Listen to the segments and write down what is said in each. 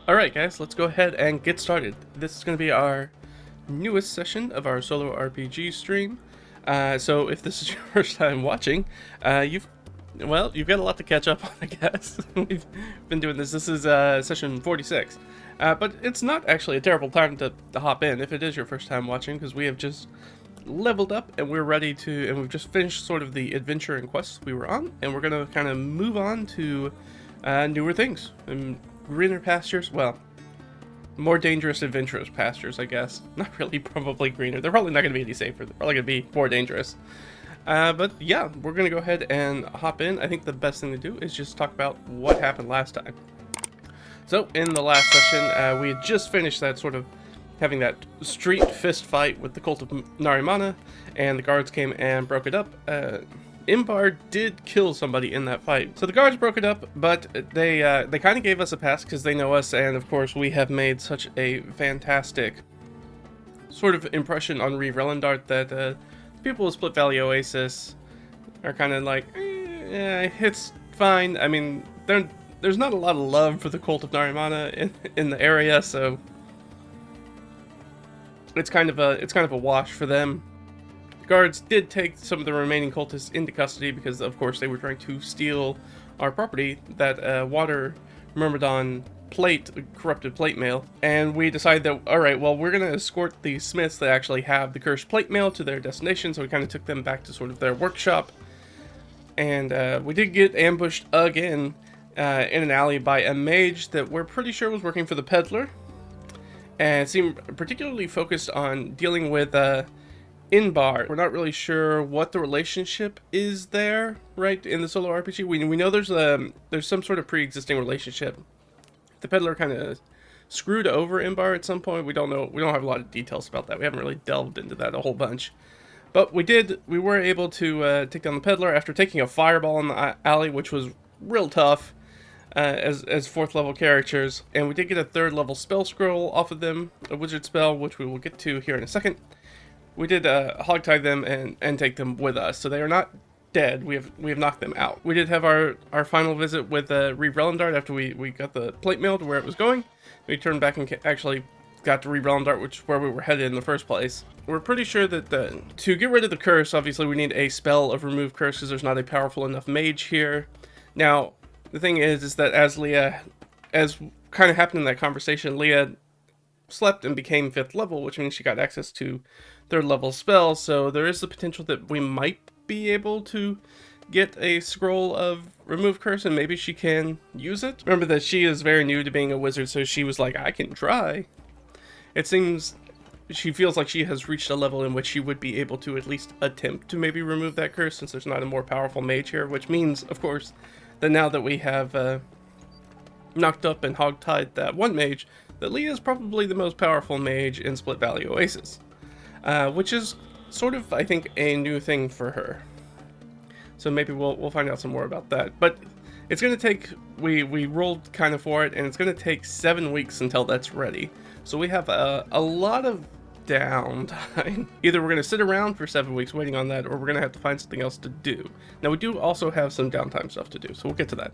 Alright guys, let's go ahead and get started. This is going to be our newest session of our Solo RPG stream. So if this is your first time watching, you've got a lot to catch up on, I guess. We've been doing this. This is session 46. But it's not actually a terrible time to hop in if it is your first time watching, because we have just leveled up and we're ready to, and we've just finished sort of the adventure and quests we were on, and we're going to kind of move on to newer things and greener pastures. Well, more dangerous, adventurous pastures, I guess. Not really, probably greener. They're probably not going to be any safer. They're probably going to be more dangerous. But yeah, we're going to go ahead and hop in. I think the best thing to do is just talk about what happened last time. So in the last session, we had just finished that sort of having that street fist fight with the cult of Narimana, and the guards came and broke it up. Imbar did kill somebody in that fight. So the guards broke it up, but they kind of gave us a pass because they know us, and of course we have made such a fantastic sort of impression on Reeve Relendart that people of Split Valley Oasis are kind of like, it's fine. I mean, there's not a lot of love for the cult of Narimana in the area, so it's kind of a wash for them. Guards did take some of the remaining cultists into custody because, of course, they were trying to steal our property, that water Myrmidon plate, corrupted plate mail. And we decided that, alright, well, we're going to escort the smiths that actually have the cursed plate mail to their destination, so we kind of took them back to sort of their workshop. And we did get ambushed again in an alley by a mage that we're pretty sure was working for the peddler, and seemed particularly focused on dealing with Inbar. We're not really sure what the relationship is there, right, in the Solo RPG. We know there's some sort of pre-existing relationship. The peddler kind of screwed over Inbar at some point. We don't know. We don't have a lot of details about that. We haven't really delved into that a whole bunch. But we were able to take down the peddler after taking a fireball in the alley, which was real tough as 4th level characters. And we did get a 3rd level spell scroll off of them, a wizard spell, which we will get to here in a second. We did hogtie them and take them with us, so they are not dead. We have knocked them out. We did have our final visit with Reeve Relendart after we got the plate mail to where it was going. We turned back and actually got to Reeve Relendart, which is where we were headed in the first place. We're pretty sure that to get rid of the curse, obviously we need a spell of remove curse because there's not a powerful enough mage here. Now, the thing is that as kind of happened in that conversation, Leah slept and became 5th level, which means she got access to 3rd level spells, so there is the potential that we might be able to get a scroll of remove curse and maybe she can use it. Remember that she is very new to being a wizard, so she was like, I can try. It seems she feels like she has reached a level in which she would be able to at least attempt to maybe remove that curse, since there's not a more powerful mage here, which means, of course, that now that we have knocked up and hogtied that one mage, that Leah is probably the most powerful mage in Split Valley Oasis. Which is sort of, I think, a new thing for her. So maybe we'll find out some more about that. But it's going to take, we rolled kind of for it, and it's going to take 7 weeks until that's ready. So we have a lot of downtime. Either we're going to sit around for 7 weeks waiting on that, or we're going to have to find something else to do. Now, we do also have some downtime stuff to do, so we'll get to that.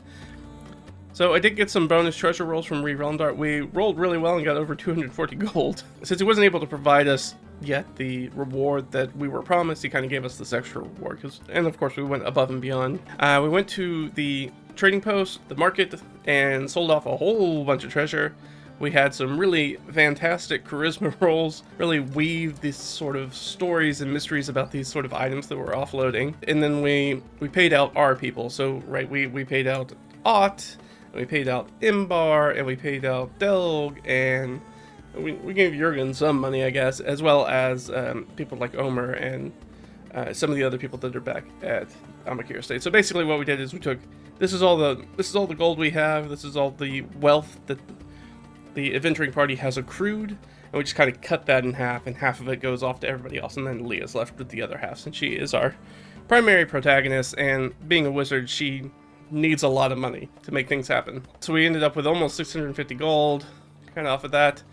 So I did get some bonus treasure rolls from Reeve Relendart. We rolled really well and got over 240 gold. Since he wasn't able to provide us yet the reward that we were promised, he kind of gave us this extra reward. And of course we went above and beyond. We went to the trading post, the market, and sold off a whole bunch of treasure. We had some really fantastic charisma rolls, really weave these sort of stories and mysteries about these sort of items that we're offloading. And then we paid out our people. So right, we paid out Ott, and we paid out Imbar, and we paid out Delg, and we gave Jurgen some money, I guess, as well as people like Omer and some of the other people that are back at Amakir State. So basically what we did is we took, this is all the gold we have, this is all the wealth that the adventuring party has accrued, and we just kind of cut that in half, and half of it goes off to everybody else, and then Leah's left with the other half, since she is our primary protagonist, and being a wizard, she needs a lot of money to make things happen. So we ended up with almost 650 gold, kind of off of that.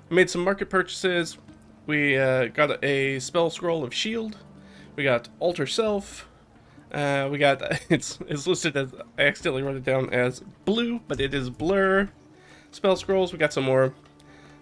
We made some market purchases. We got a spell scroll of shield. We got alter self. We got, it's listed as, I accidentally wrote it down as blue, but it is blur. spell scrolls, we got some more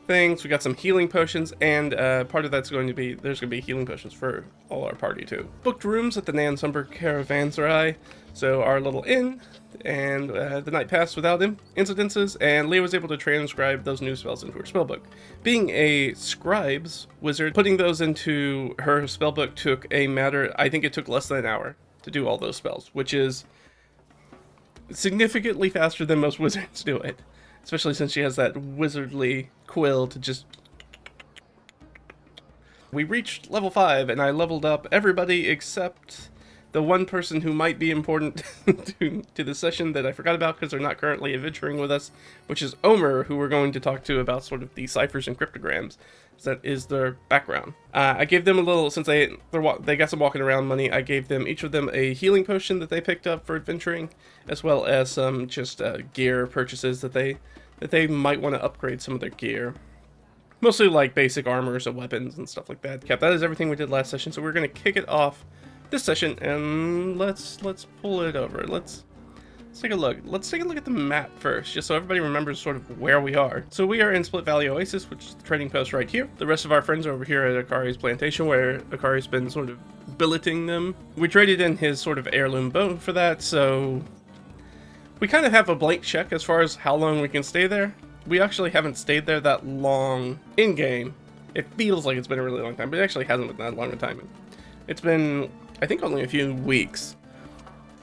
things, we got some healing potions, and part of that's going to be, there's going to be healing potions for all our party too. Booked rooms at the Nansumber Caravanserai, so our little inn, and the night passed without incidences, and Leah was able to transcribe those new spells into her spellbook. Being a scribe's wizard, putting those into her spellbook took a matter, I think it took less than an hour to do all those spells, which is significantly faster than most wizards do it. Especially since she has that wizardly quill to just... We reached level 5, and I leveled up everybody except the one person who might be important to the session that I forgot about because they're not currently adventuring with us, which is Omer, who we're going to talk to about sort of the ciphers and cryptograms. That is their background. I gave them a little, since they got some walking around money, I gave them, each of them, a healing potion that they picked up for adventuring, as well as some just gear purchases that they might want to upgrade some of their gear. Mostly like basic armors and weapons and stuff like that. That is everything we did last session, so we're going to kick it off this session, and let's pull it over. Let's take a look. Let's take a look at the map first, just so everybody remembers sort of where we are. So we are in Split Valley Oasis, which is the trading post right here. The rest of our friends are over here at Akari's plantation, where Akari's been sort of billeting them. We traded in his sort of heirloom bow for that, so we kind of have a blank check as far as how long we can stay there. We actually haven't stayed there that long in-game. It feels like it's been a really long time, but it actually hasn't been that long a time. It's been, I think, only a few weeks.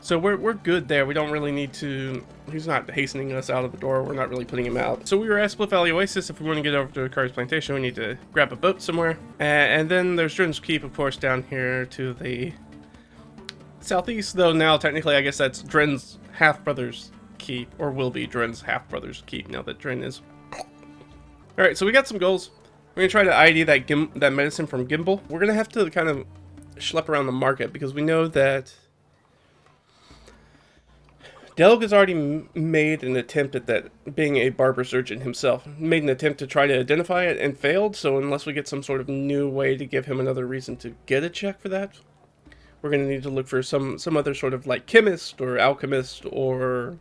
So we're good there. We don't really need to... He's not hastening us out of the door. We're not really putting him out. So we were at Split Valley Oasis. If we want to get over to Akari's plantation, we need to grab a boat somewhere. And then there's Drin's Keep, of course, down here to the southeast. Though now, technically, I guess that's Drin's half-brother's keep. Or will be Drin's half-brother's keep now that Drin is... Alright, so we got some goals. We're going to try to ID that medicine from Gimbal. We're going to have to kind of schlep around the market because we know that Delg has already made an attempt at that, being a barber surgeon himself. Made an attempt to try to identify it and failed, so unless we get some sort of new way to give him another reason to get a check for that, we're going to need to look for some other sort of like chemist or alchemist or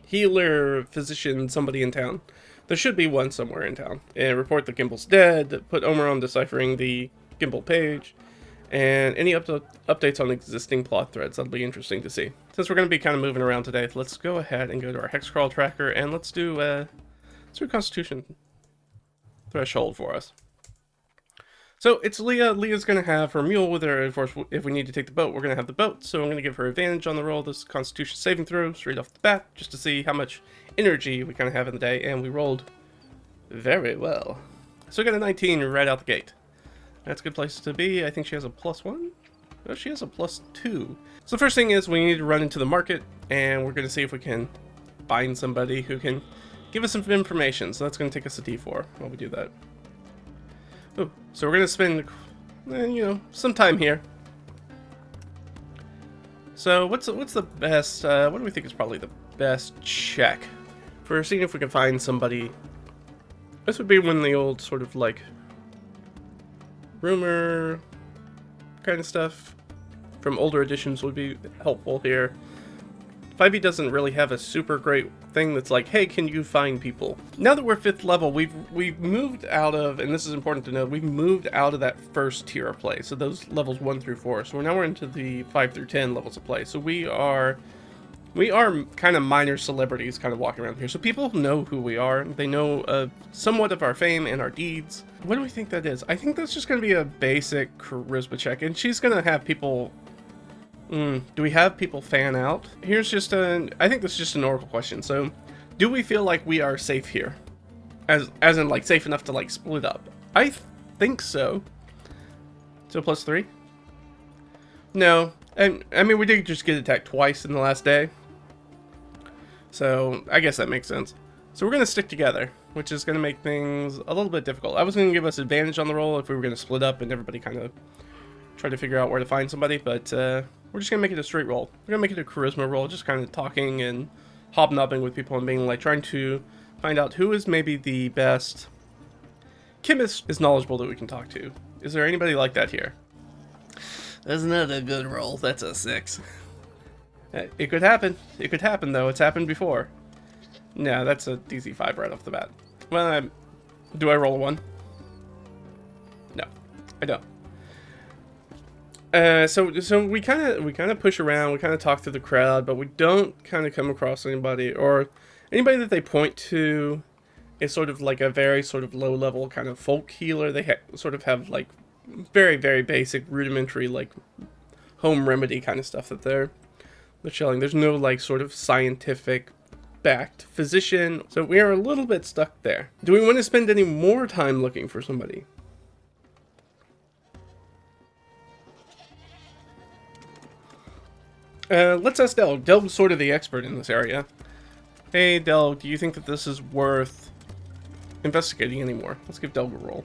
healer, physician, somebody in town. There should be one somewhere in town. And report that Gimbal's dead, put Omer on deciphering the Gimbal page, and any updates on existing plot threads. That'll be interesting to see. Since we're going to be kind of moving around today, let's go ahead and go to our Hexcrawl tracker, and let's do Constitution threshold for us. So it's Leah. Leah's going to have her mule with her. Of course, if we need to take the boat, we're going to have the boat. So I'm going to give her advantage on the roll. This Constitution saving throw straight off the bat, just to see how much energy we kind of have in the day. And we rolled very well. So we got a 19 right out the gate. That's a good place to be. I think she has a +1. No, she has a +2. So the first thing is we need to run into the market, and we're going to see if we can find somebody who can give us some information. So that's going to take us a D4 while we do that. Ooh, so we're going to spend, some time here. So what's the best, what do we think is probably the best check for seeing if we can find somebody? This would be one of the old sort of like rumor kind of stuff from older editions would be helpful here. 5e doesn't really have a super great thing that's like, hey, can you find people? Now that we're 5th level, we've moved out of, and this is important to know, we've moved out of that first tier of play. So those levels 1 through 4. So now we're into the 5 through 10 levels of play. So we are kind of minor celebrities kind of walking around here. So people know who we are. They know somewhat of our fame and our deeds. What do we think that is? I think that's just going to be a basic charisma check. And she's going to have people... do we have people fan out? Here's just I think this is just an oracle question. So, do we feel like we are safe here? As in, like, safe enough to, like, split up? I think so. So, +3? No. I mean, we did just get attacked twice in the last day. So, I guess that makes sense. So, we're going to stick together, which is going to make things a little bit difficult. I was going to give us advantage on the roll if we were going to split up and everybody kind of try to figure out where to find somebody, but we're just going to make it a straight roll. We're going to make it a charisma roll, just kind of talking and hobnobbing with people and being like, trying to find out who is maybe the best chemist is knowledgeable that we can talk to. Is there anybody like that here? That's not a good roll. That's a 6. It could happen. It could happen, though. It's happened before. No, that's a DC 5 right off the bat. Well, do I roll a 1? No, I don't. So we kind of push around, we kind of talk through the crowd, but we don't kind of come across anybody, or anybody that they point to is sort of like a very sort of low level kind of folk healer. They sort of have like very, very basic rudimentary like home remedy kind of stuff that they're shelling. There's no like sort of scientific backed physician, so we are a little bit stuck there. Do we want to spend any more time looking for somebody? Let's ask Delg. Delg's sort of the expert in this area. Hey, Delg, do you think that this is worth investigating anymore? Let's give Delg a roll.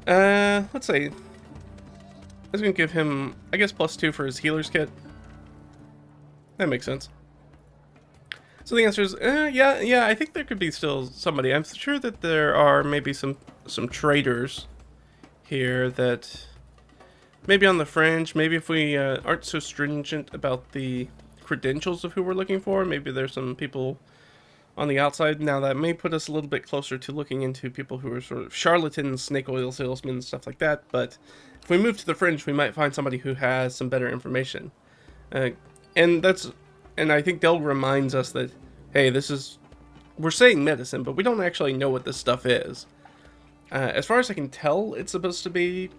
Let's see. I was going to give him, I guess, +2 for his healer's kit. That makes sense. So the answer is, yeah, I think there could be still somebody. I'm sure that there are maybe some traders here that... Maybe on the fringe, maybe if we aren't so stringent about the credentials of who we're looking for, maybe there's some people on the outside. Now that may put us a little bit closer to looking into people who are sort of charlatans, snake oil salesmen, stuff like that. But if we move to the fringe, we might find somebody who has some better information. And I think Del reminds us that, hey, we're saying medicine, but we don't actually know what this stuff is. As far as I can tell, it's supposed to be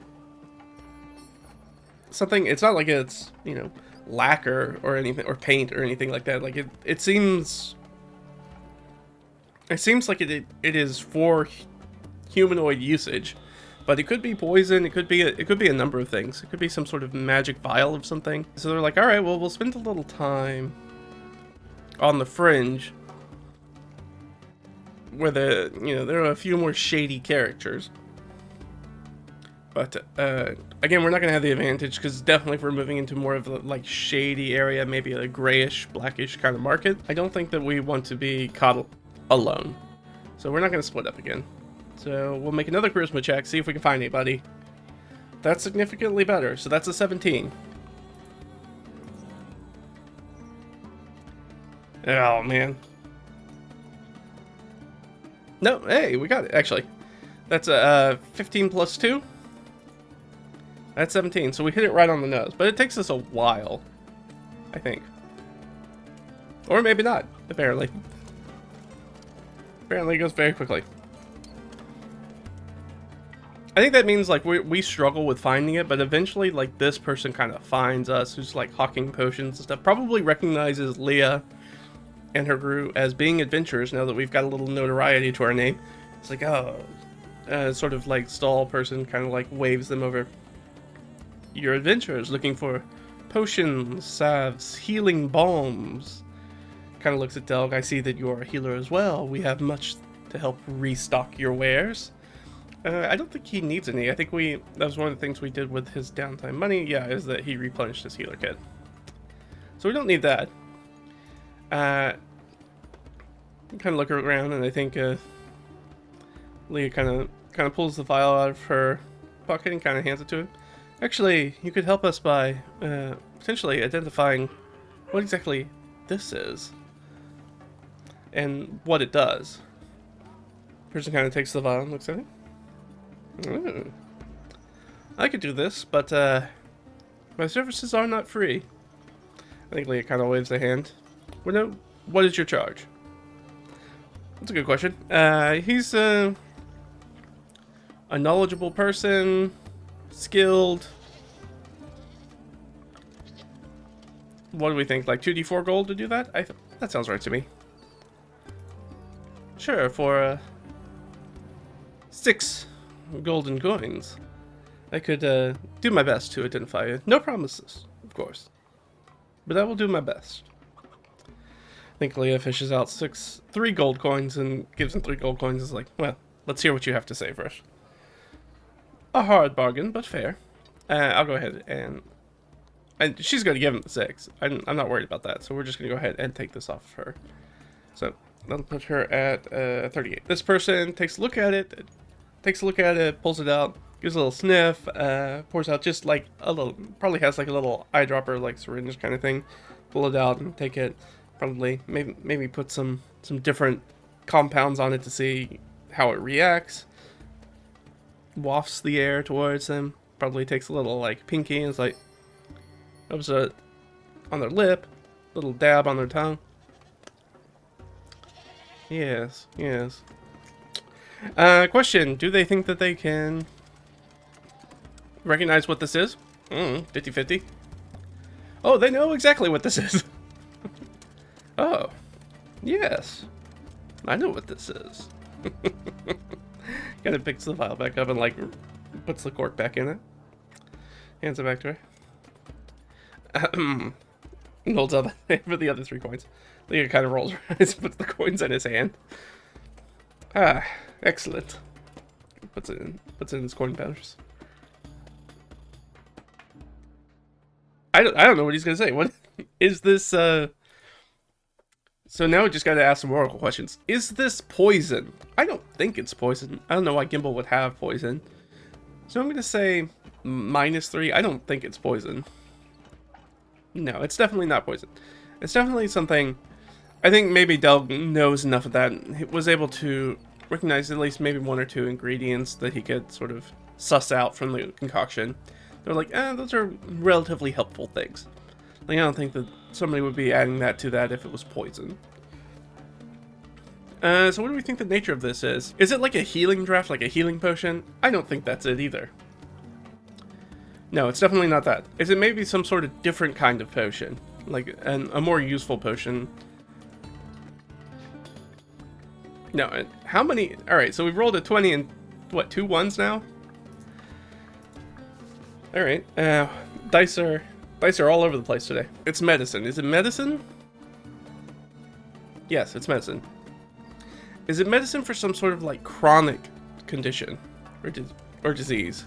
something. It's not like it's, lacquer or anything, or paint or anything like that. Like it seems like it is for humanoid usage, but it could be poison. It could be a number of things. It could be some sort of magic vial of something. So they're like, all right, well, we'll spend a little time on the fringe where there are a few more shady characters. But, again, we're not going to have the advantage, because definitely if we're moving into more of a, like, shady area, maybe a grayish, blackish kind of market, I don't think that we want to be caught alone. So we're not going to split up again. So we'll make another charisma check, see if we can find anybody. That's significantly better, so that's a 17. Oh, man. No, hey, we got it, actually. That's a 15 plus 2. That's 17, so we hit it right on the nose. But it takes us a while, I think. Or maybe not, apparently. Apparently it goes very quickly. I think that means, like, we struggle with finding it, but eventually, like, this person kind of finds us, who's, like, hawking potions and stuff. Probably recognizes Leah and her crew as being adventurers now that we've got a little notoriety to our name. It's like, oh, sort of, like, stall person kind of, like, waves them over. Your adventurers looking for potions, salves, healing balms. Kind of looks at Delg. I see that you're a healer as well. We have much to help restock your wares. I don't think he needs any. I think that was one of the things we did with his downtime money. Yeah, is that he replenished his healer kit. So we don't need that. Kind of look around, and I think Leah kind of pulls the vial out of her pocket and kind of hands it to him. Actually, you could help us by potentially identifying what exactly this is and what it does. Person kind of takes the vial and looks at it. Ooh. I could do this, but my services are not free. I think Leah kind of waves a hand. Well, no, what is your charge? That's a good question. He's a knowledgeable person. Skilled. What do we think? Like 2d4 gold to do that? That sounds right to me. Sure, for 6 golden coins. I could do my best to identify you. No promises, of course. But I will do my best. I think Leah fishes out 3 gold coins and gives him 3 gold coins. Is like, well, let's hear what you have to say first. A hard bargain, but fair. I'll go ahead and she's going to give him the 6. I'm not worried about that, so we're just going to go ahead and take this off of her. So that'll put her at 38. This person takes a look at it, pulls it out, gives a little sniff, pours out just like a little, probably has like a little eyedropper, like syringe kind of thing, pull it out and take it. Probably maybe put some different compounds on it to see how it reacts. Wafts the air towards them. Probably takes a little like pinky and it's like rubs it on their lip, little dab on their tongue. Yes. Question: do they think that they can recognize what this is? 50-50. Oh, they know exactly what this is. Oh, yes. I know what this is. Kind of picks the vial back up and like puts the cork back in it. Hands it back to her. Holds out for the other 3 coins. He kind of rolls her eyes, puts the coins in his hand. Ah, excellent. Puts it in his coin pouches. I don't know what he's gonna say. What is this? So now we just gotta ask some oracle questions. Is this poison? I don't think it's poison. I don't know why Gimbal would have poison. So I'm gonna say -3. I don't think it's poison. No, it's definitely not poison. It's definitely something. I think maybe Del knows enough of that. He was able to recognize at least maybe 1 or 2 ingredients that he could sort of suss out from the concoction. They're like, those are relatively helpful things. Like, I don't think that somebody would be adding that to that if it was poison. So what do we think the nature of this is? Is it like a healing draft, like a healing potion? I don't think that's it either. No, it's definitely not that. Is it maybe some sort of different kind of potion? Like a more useful potion? No, how many? Alright, so we've rolled a 20 and, what, 2 1s now? Alright, dice are all over the place today. It's medicine. Is it medicine? Yes, it's medicine. Is it medicine for some sort of, like, chronic condition? Or disease?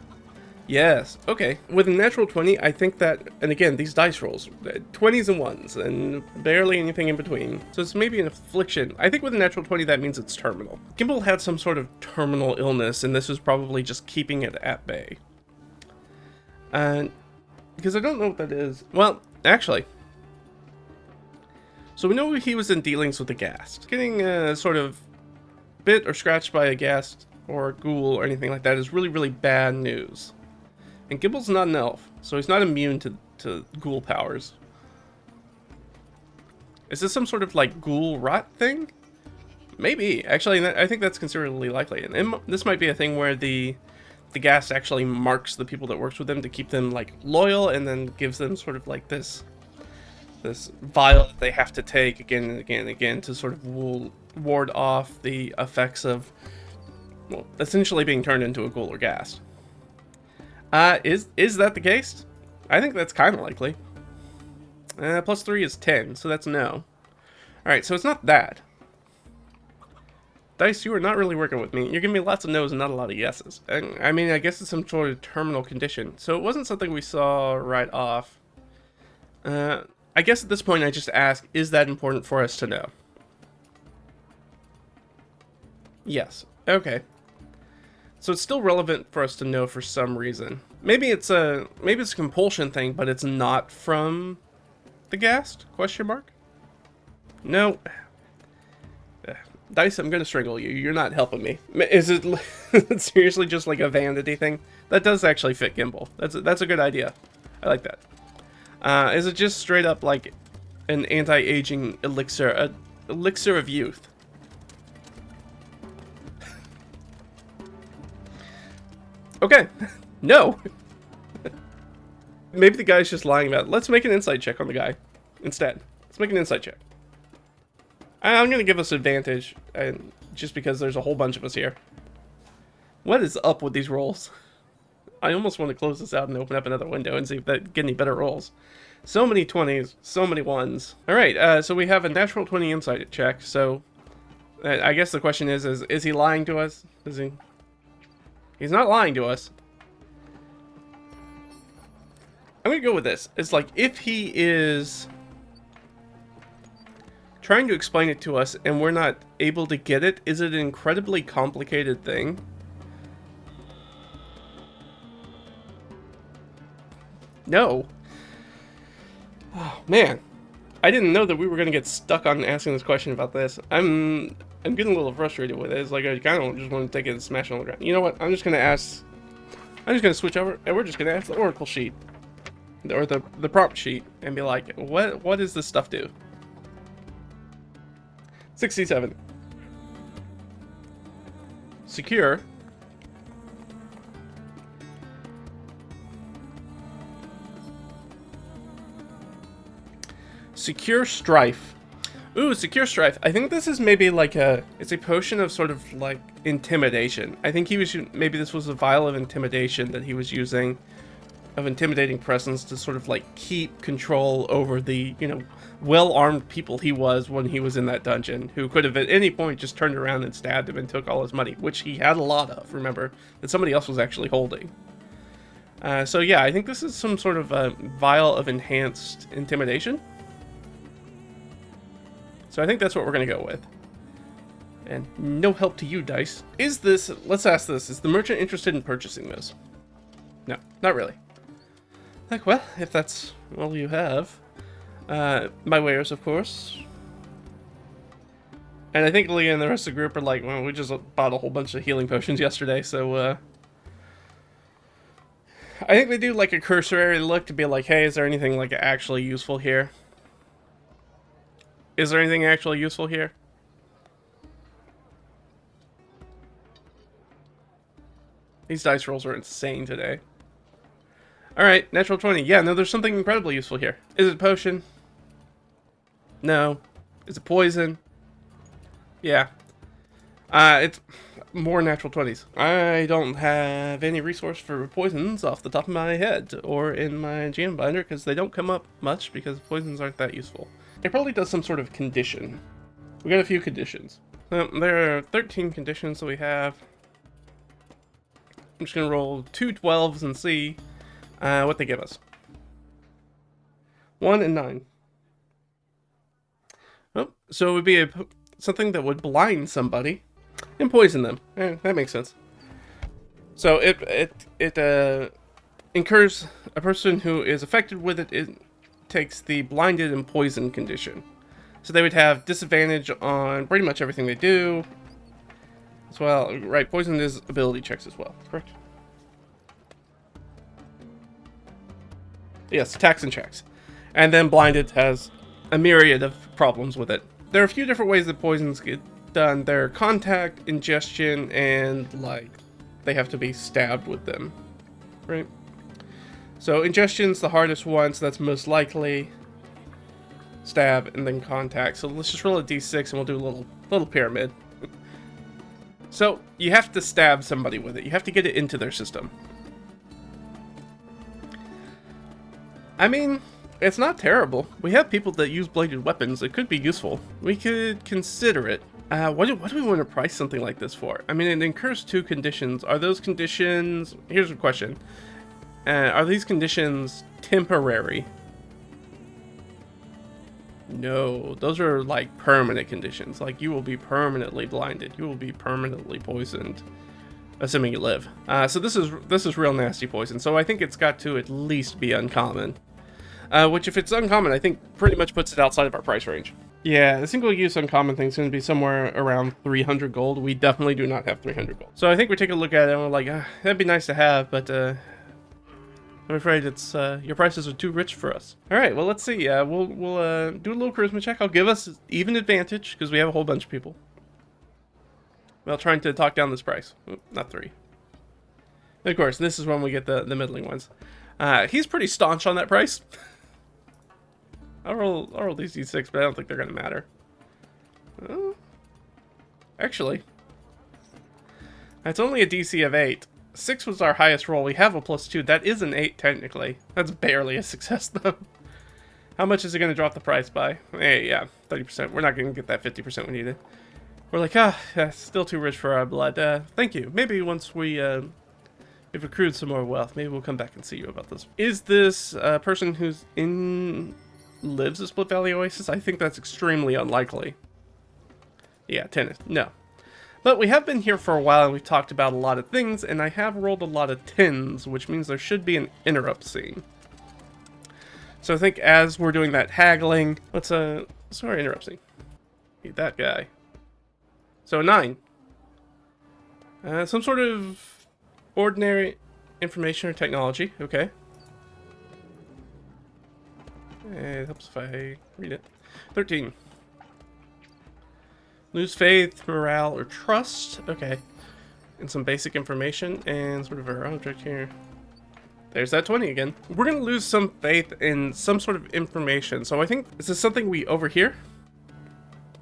Yes, okay. With a natural 20, I think that, and again, these dice rolls, 20s and 1s, and barely anything in between. So it's maybe an affliction. I think with a natural 20, that means it's terminal. Gimbal had some sort of terminal illness, and this was probably just keeping it at bay. And because I don't know what that is. Well, actually. So we know he was in dealings with the ghast. Getting sort of bit or scratched by a ghast or a ghoul or anything like that is really, really bad news. And Gimbal's not an elf, so he's not immune to ghoul powers. Is this some sort of like ghoul rot thing? Maybe. Actually, I think that's considerably likely. And this might be a thing where the ghast actually marks the people that works with them to keep them like loyal, and then gives them sort of like this vial that they have to take again and again and again to sort of ward off the effects of, well, essentially being turned into a ghoul or ghast. Is that the case? I think that's kind of likely. +3 is 10, so that's no. Alright, so it's not that. Dice, you are not really working with me. You're giving me lots of no's and not a lot of yeses. And, I mean, I guess it's some sort of terminal condition. So it wasn't something we saw right off. I guess at this point I just ask, is that important for us to know? Yes. Okay. So it's still relevant for us to know for some reason. Maybe it's a compulsion thing, but it's not from the ghast? Question mark? No. Dice, I'm gonna strangle you. You're not helping me. Is it seriously just like a vanity thing? That does actually fit Gimbal. That's a good idea. I like that. Is it just straight up like an anti-aging elixir, an elixir of youth? Okay. No. Maybe the guy's just lying about it. Let's make an insight check on the guy instead. Let's make an insight check. I'm going to give us advantage, and just because there's a whole bunch of us here. What is up with these rolls? I almost want to close this out and open up another window and see if that get any better rolls. So many 20s, so many 1s. Alright, so we have a natural 20 insight check, so I guess the question is he lying to us? Is he? He's not lying to us. I'm going to go with this. It's like, if he is trying to explain it to us and we're not able to get it, is it an incredibly complicated thing? No. Oh, man. I didn't know that we were gonna get stuck on asking this question about this. I'm getting a little frustrated with it. It's like I kind of just want to take it and smash it on the ground. You know what? I'm just gonna switch over, and we're just gonna ask the Oracle sheet, or the prompt sheet, and be like, what does this stuff do? 67. Secure. Secure Strife. Ooh, Secure Strife. I think this is maybe like it's a potion of sort of like intimidation. I think maybe this was a vial of intimidation that he was using, of intimidating presence to sort of like keep control over the, you know, well-armed people he was when he was in that dungeon, who could have at any point just turned around and stabbed him and took all his money, which he had a lot of, remember, that somebody else was actually holding. So yeah, I think this is some sort of vial of enhanced intimidation. So I think that's what we're going to go with. And no help to you, dice. Let's ask this, is the merchant interested in purchasing this? No, not really. Like, well, if that's all you have. My wares, of course. And I think Leah and the rest of the group are like, well, we just bought a whole bunch of healing potions yesterday, so, I think they do like a cursory look to be like, hey, is there anything like actually useful here? Is there anything actually useful here? These dice rolls are insane today. Alright, natural 20. Yeah, no, there's something incredibly useful here. Is it a potion? No. Is it poison? Yeah. It's more natural 20s. I don't have any resource for poisons off the top of my head or in my GM binder because they don't come up much because poisons aren't that useful. It probably does some sort of condition. We got a few conditions. There are 13 conditions that we have. I'm just going to roll 2 12s and see what they give us. 1 and 9. Oh, so it would be something that would blind somebody and poison them. That makes sense. So it incurs a person who is affected with it. It takes the blinded and poison condition. So they would have disadvantage on pretty much everything they do. As well, right, poison is ability checks as well, correct? Yes, attacks and checks. And then blinded has a myriad of problems with it. There are a few different ways that poisons get done. They're contact, ingestion, and like they have to be stabbed with them, right? So ingestion's the hardest one, so that's most likely. Stab and then contact. So let's just roll a d6 and we'll do a little pyramid. So you have to stab somebody with it. You have to get it into their system. I mean, it's not terrible. We have people that use bladed weapons. It could be useful. We could consider it. What do we want to price something like this for? I mean, it incurs 2 conditions. Are those conditions... Here's a question. Are these conditions temporary? No, those are like permanent conditions. Like you will be permanently blinded. You will be permanently poisoned, assuming you live. So this is real nasty poison. So I think it's got to at least be uncommon. Which if it's uncommon, I think pretty much puts it outside of our price range. Yeah, the single-use uncommon thing is going to be somewhere around 300 gold. We definitely do not have 300 gold. So I think we take a look at it and we're like, that'd be nice to have, but I'm afraid it's your prices are too rich for us. All right, well, let's see. We'll do a little charisma check. I'll give us even advantage because we have a whole bunch of people. Well, trying to talk down this price. Not 3. And of course, this is when we get the middling ones. He's pretty staunch on that price. I'll roll these d6, but I don't think they're going to matter. Actually, it's only a DC of 8. 6 was our highest roll. We have a +2. That is an 8, technically. That's barely a success, though. How much is it going to drop the price by? Hey, yeah, 30%. We're not going to get that 50% we needed. We're like, still too rich for our blood. Thank you. Maybe once we've accrued some more wealth, maybe we'll come back and see you about this. Is this a person who's lives at Split Valley Oasis? I think that's extremely unlikely. Yeah, tennis. No. But we have been here for a while and we've talked about a lot of things, and I have rolled a lot of 10s, which means there should be an interrupt scene. So I think as we're doing that haggling, let's sorry interrupting. Eat that guy. So 9. Some sort of ordinary information or technology. Okay. It helps if I read it. 13. Lose faith, morale, or trust. Okay. And some basic information and sort of our object here. There's that 20 again. We're going to lose some faith in some sort of information. So I think, is this something we overhear?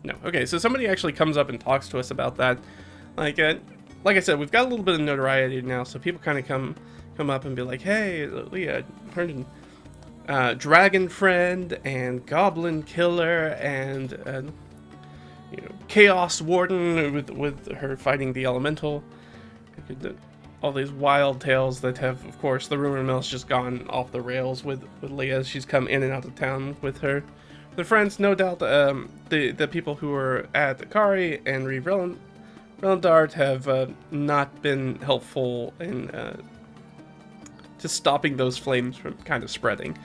No. Okay, so somebody actually comes up and talks to us about that. Like I said, we've got a little bit of notoriety now, so people kind of come up and be like, hey, Leah, heard dragon friend and goblin killer and you know, chaos warden with her fighting the elemental. All these wild tales that have, of course, the rumor mill's just gone off the rails with Leah. She's come in and out of town with her friends. No doubt the people who were at Akari and Reeve Relendart have not been helpful in just stopping those flames from kind of spreading.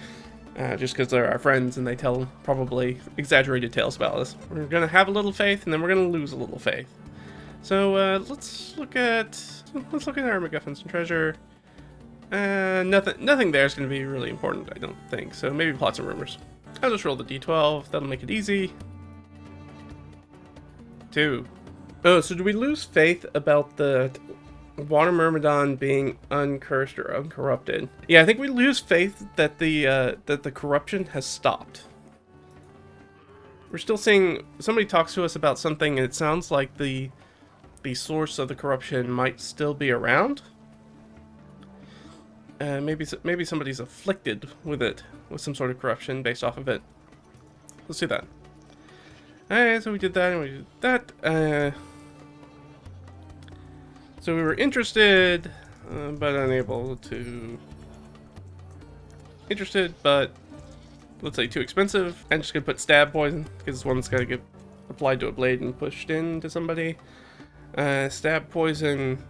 Just because they're our friends and they tell probably exaggerated tales about us. We're going to have a little faith and then we're going to lose a little faith. So let's look at our MacGuffins and treasure. Nothing there is going to be really important, I don't think. So maybe plots and rumors. I'll just roll the d12. That'll make it easy. 2. Oh, so do we lose faith about the Water Myrmidon being uncursed or uncorrupted? Yeah, I think we lose faith that the corruption has stopped. We're still seeing somebody talks to us about something, and it sounds like the source of the corruption might still be around. Maybe somebody's afflicted with it, with some sort of corruption based off of it. Let's do that. Alright, so we did that and we did that. So we were interested, but unable to... Interested, but let's say too expensive. I'm just gonna put stab poison, because it's one that's gotta get applied to a blade and pushed into somebody. Stab poison,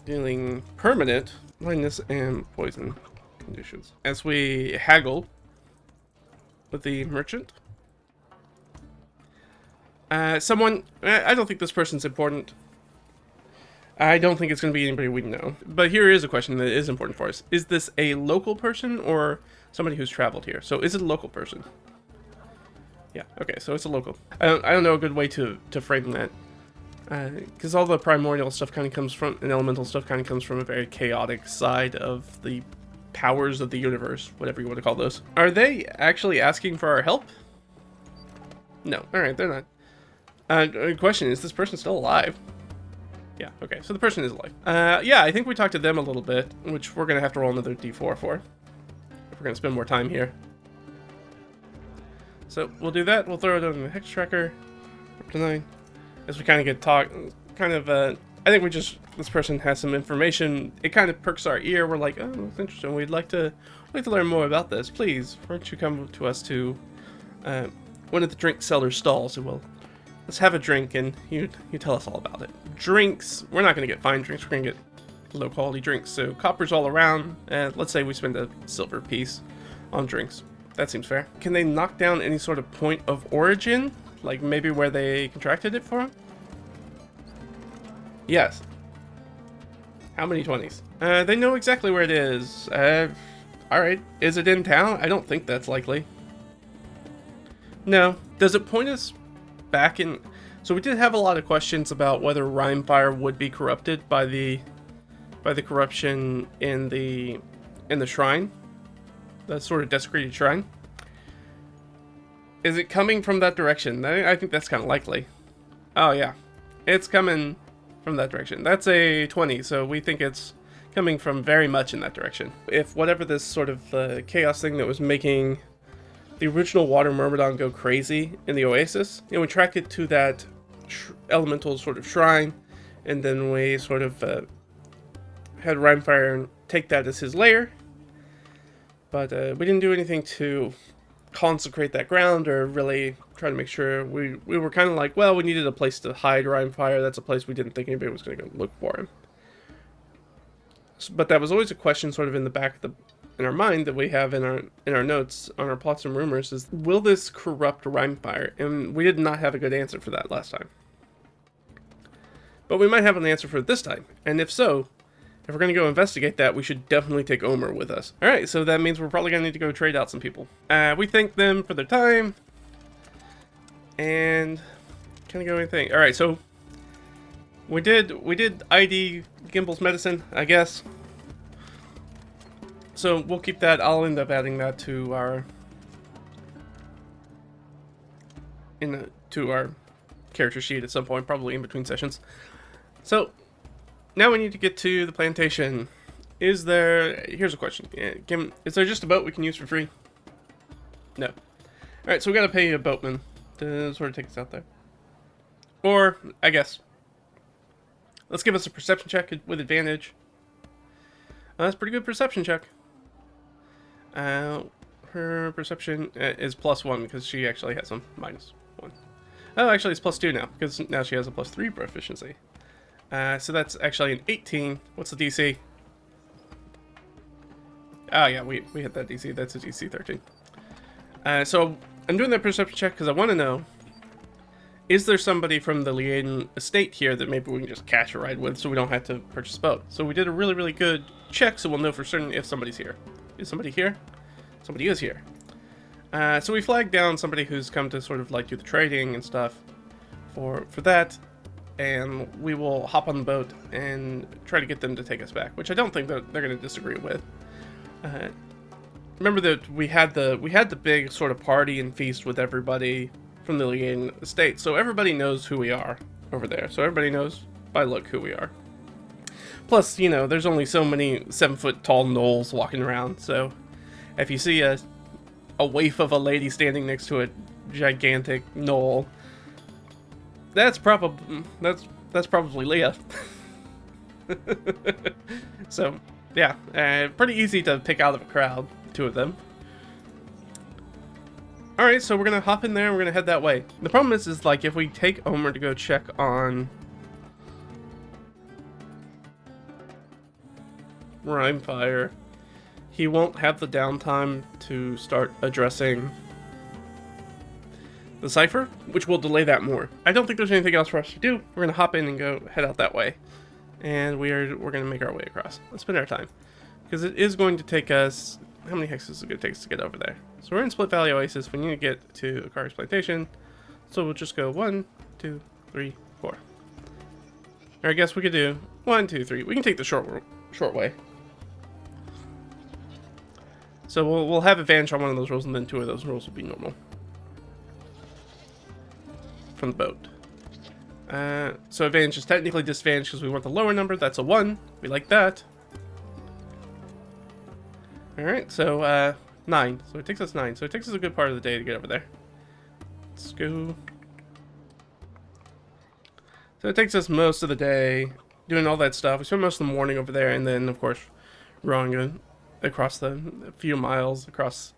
dealing permanent blindness and poison conditions. As we haggle with the merchant. I don't think this person's important. I don't think it's going to be anybody we know. But here is a question that is important for us. Is this a local person or somebody who's traveled here? So is it a local person? Yeah, okay, so it's a local. I don't know a good way to frame that. Because all the primordial stuff kind of comes from, and elemental stuff kind of comes from a very chaotic side of the powers of the universe, whatever you want to call those. Are they actually asking for our help? No, alright, they're not. The question is this person still alive? Yeah, okay, so the person is alive. Yeah, I think we talked to them a little bit, which we're going to have to roll another d4 for. If we're going to spend more time here. So we'll do that. We'll throw it on the hex tracker. Up to 9. As we kind of get I think we just, this person has some information. It kind of perks our ear. We're like, oh, that's interesting. We'd like to learn more about this. Please, why don't you come to us to one of the drink seller stalls? Well, let's have a drink and you tell us all about it. Drinks, we're not going to get fine drinks. We're going to get low quality drinks. So coppers all around. Let's say we spend a silver piece on drinks. That seems fair. Can they knock down any sort of point of origin? Like maybe where they contracted it from? Yes. How many 20s? They know exactly where it is. Alright. Is it in town? I don't think that's likely. No. Does it point us back in... So we did have a lot of questions about whether Rhymefire would be corrupted by the corruption in the shrine. The sort of desecrated shrine. Is it coming from that direction? I think that's kind of likely. Oh, yeah. It's coming from that direction. That's a 20, so we think it's coming from very much in that direction. If whatever this sort of chaos thing that was making the original Water Myrmidon go crazy in the Oasis, we tracked it to that elemental sort of shrine, and then we sort of had Rhymefire take that as his lair. But we didn't do anything to consecrate that ground or really try to make sure. We were kind of like, well, we needed a place to hide Rhymefire. That's a place we didn't think anybody was going to go look for him. But that was always a question sort of in the back of in our mind that we have in our notes on our plots and rumors is, will this corrupt Rhymefire? And we did not have a good answer for that last time. But we might have an answer for it this time. And if so, if we're going to go investigate that, we should definitely take Omer with us. Alright, so that means we're probably going to need to go trade out some people. We thank them for their time. And can I go anything? Alright, so we did ID Gimbal's medicine, I guess. So we'll keep that. I'll end up adding that to our to our character sheet at some point, probably in between sessions. So now we need to get to the plantation. Here's a question. Is there just a boat we can use for free? No. Alright, so we gotta pay a boatman to sort of take us out there. Or, I guess, let's give us a perception check with advantage. That's a pretty good perception check. Her perception is +1 because she actually has some -1. Oh, actually it's +2 now because now she has a +3 proficiency. So that's actually an 18. What's the DC? Oh yeah, we hit that DC. That's a DC 13. So I'm doing that perception check because I want to know, is there somebody from the Liaden estate here that maybe we can just catch a ride with so we don't have to purchase a boat? So we did a really, really good check so we'll know for certain if somebody's here. Is somebody here? Somebody is here. So we flagged down somebody who's come to sort of like do the trading and stuff for that. And we will hop on the boat and try to get them to take us back, which I don't think that they're going to disagree with. Remember that we had the big sort of party and feast with everybody from the Liaden estate, so everybody knows who we are over there. So everybody knows by look who we are. Plus, you know, there's only so many 7-foot tall gnolls walking around, so if you see a waif of a lady standing next to a gigantic gnoll, that's probably Leah. So yeah, pretty easy to pick out of a crowd, 2 of them. Alright, so we're gonna hop in there and we're gonna head that way. The problem is like if we take Omer to go check on Rhymefire, he won't have the downtime to start addressing the cipher, which will delay that more. I don't think there's anything else for us to do. We're gonna hop in and go head out that way, and we're gonna make our way across. Let's spend our time because it is going to take us. How many hexes is it going to take us to get over there? So we're in Split Valley Oasis. We need to get to Akari's plantation, so we'll just go 1, 2, 3, 4. Or I guess we could do 1, 2, 3. We can take the short way. So we'll have advantage on one of those rolls, and then 2 of those rolls will be normal from the boat. So advantage is technically disadvantage because we want the lower number. That's a 1. We like that. Alright, so 9. So it takes us 9. So it takes us a good part of the day to get over there. Let's go. So it takes us most of the day doing all that stuff. We spend most of the morning over there, and then of course rowing across the few miles across,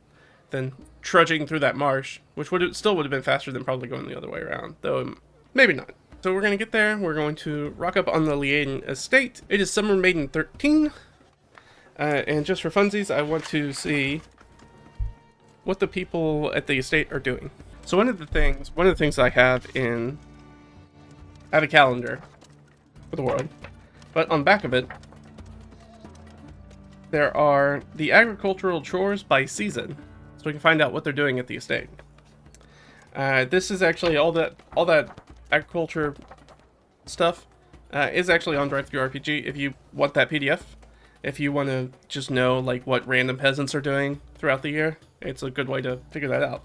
then trudging through that marsh, which still would have been faster than probably going the other way around, though maybe not. So we're going to get there. We're going to rock up on the Liaden estate. It is Summer Maiden 13. And just for funsies, I want to see what the people at the estate are doing. So one of the things I have a calendar for the world, but on the back of it, there are the agricultural chores by season, so we can find out what they're doing at the estate. This is actually all that agriculture stuff is actually on DriveThruRPG. If you want that PDF, if you want to just know like what random peasants are doing throughout the year, it's a good way to figure that out.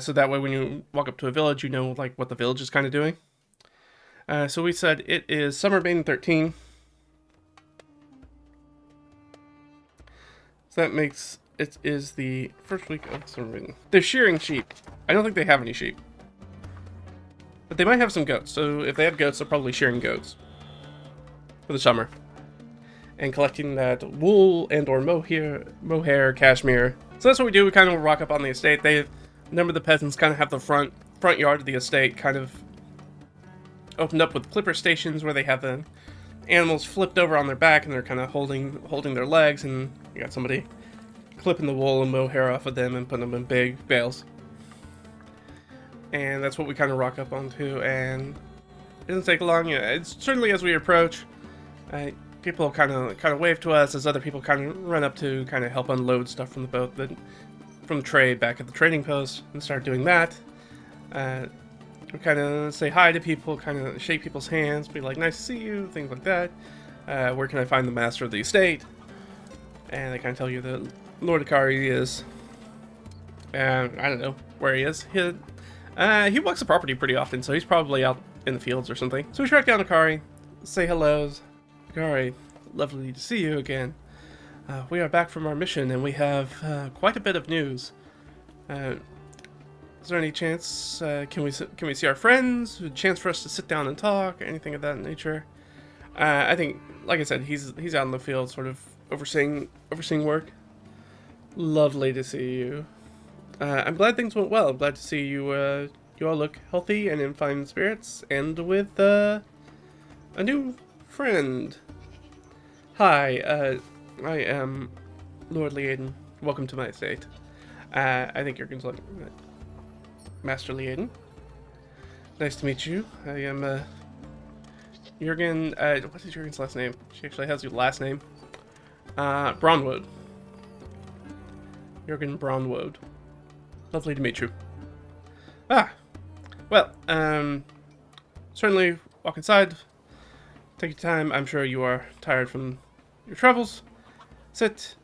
So that way when you walk up to a village, you know like what the village is kind of doing. So we said it is Summer Maiden 13. So that makes it is the first week of Summer Maiden. They're shearing sheep. I don't think they have any sheep, but they might have some goats. So if they have goats, they're probably shearing goats for the summer and collecting that wool and or mohair, cashmere. So that's what we do. We kind of rock up on the estate. A number of the peasants kind of have the front yard of the estate kind of opened up with clipper stations where they have the animals flipped over on their back and they're kind of holding their legs and You got somebody clipping the wool and mohair off of them and putting them in big bales. And that's what we kind of rock up onto, and it doesn't take long. It's certainly as we approach, people kind of wave to us as other people kind of run up to kind of help unload stuff from the boat, from the tray back at the trading post, and start doing that. We kind of say hi to people, kind of shake people's hands, be like, nice to see you, things like that. Where can I find the master of the estate? And they kind of tell you that Lord Akari is, I don't know where he is. He walks the property pretty often, so he's probably out in the fields or something. So we track down Akari, say hellos. Akari, lovely to see you again. We are back from our mission, and we have quite a bit of news. Is there any chance, can we see our friends? A chance for us to sit down and talk? Anything of that nature? I think, like I said, he's out in the field, sort of overseeing work. Lovely to see you. I'm glad things went well. I'm glad to see you. You all look healthy and in fine spirits, and with a new friend. Hi, I am Lord Liaden. Welcome to my estate. I think you're consulting Master Liaden. Nice to meet you. I am Jurgen. What is Jurgen's last name? She actually has your last name. Braunwood. Jurgen Braunwood. Lovely to meet you. Well, certainly walk inside. Take your time. I'm sure you are tired from your travels. Sit,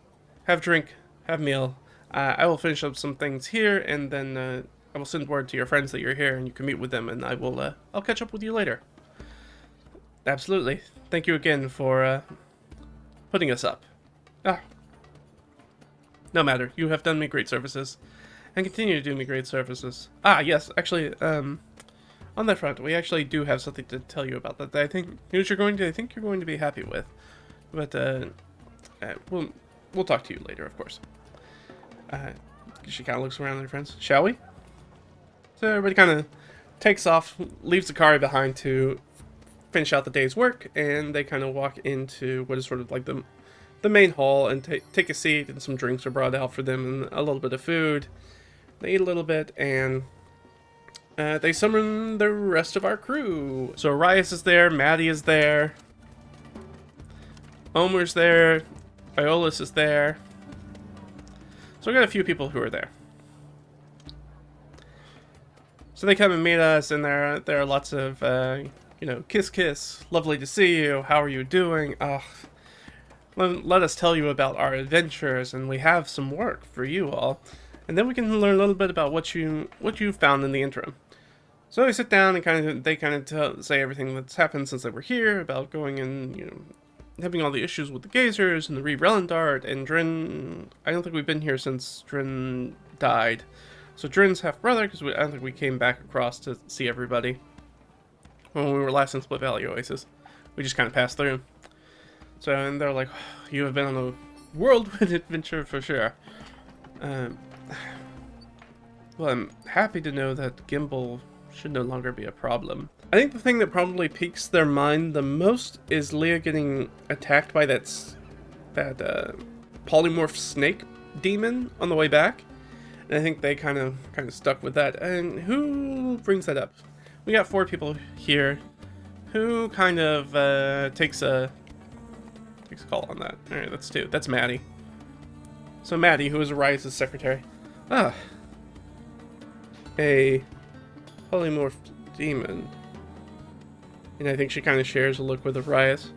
have a drink, have a meal. I will finish up some things here, and then I will send word to your friends that you're here, and you can meet with them, and I'll catch up with you later. Absolutely. Thank you again for putting us up. No matter. You have done me great services, and continue to do me great services. Yes, actually, on that front, we actually do have something to tell you about that I think you're going to be happy with. But we'll talk to you later, of course. She kind of looks around at her friends. Shall we? So everybody kind of takes off, leaves the car behind to finish out the day's work, and they kind of walk into what is sort of like the main hall and take a seat, and some drinks are brought out for them and a little bit of food. They eat a little bit, and they summon the rest of our crew. So Arias is there, Maddie is there, Omer's there, Iolus is there. So we got a few people who are there. So they come and meet us, and there are lots of, kiss kiss, lovely to see you, how are you doing? Let us tell you about our adventures, and we have some work for you all. And then we can learn a little bit about what you found in the interim. So we sit down and they say everything that's happened since they were here, about going and, having all the issues with the Gazers and the Re-Relendart and Drin. I don't think we've been here since Drin died. So Drin's half-brother, because I don't think we came back across to see everybody when we were last in Split Valley Oasis. We just kind of passed through. So, and they're like, you have been on a whirlwind adventure for sure. Well, I'm happy to know that Gimbal should no longer be a problem. I think the thing that probably piques their mind the most is Leah getting attacked by that polymorph snake demon on the way back. And I think they kind of stuck with that. And who brings that up? We got 4 people here. Who kind of takes a call on that? All right, that's 2. That's Maddie. So Maddie, who is Arias' secretary. A polymorph demon. And I think she kind of shares a look with Arias.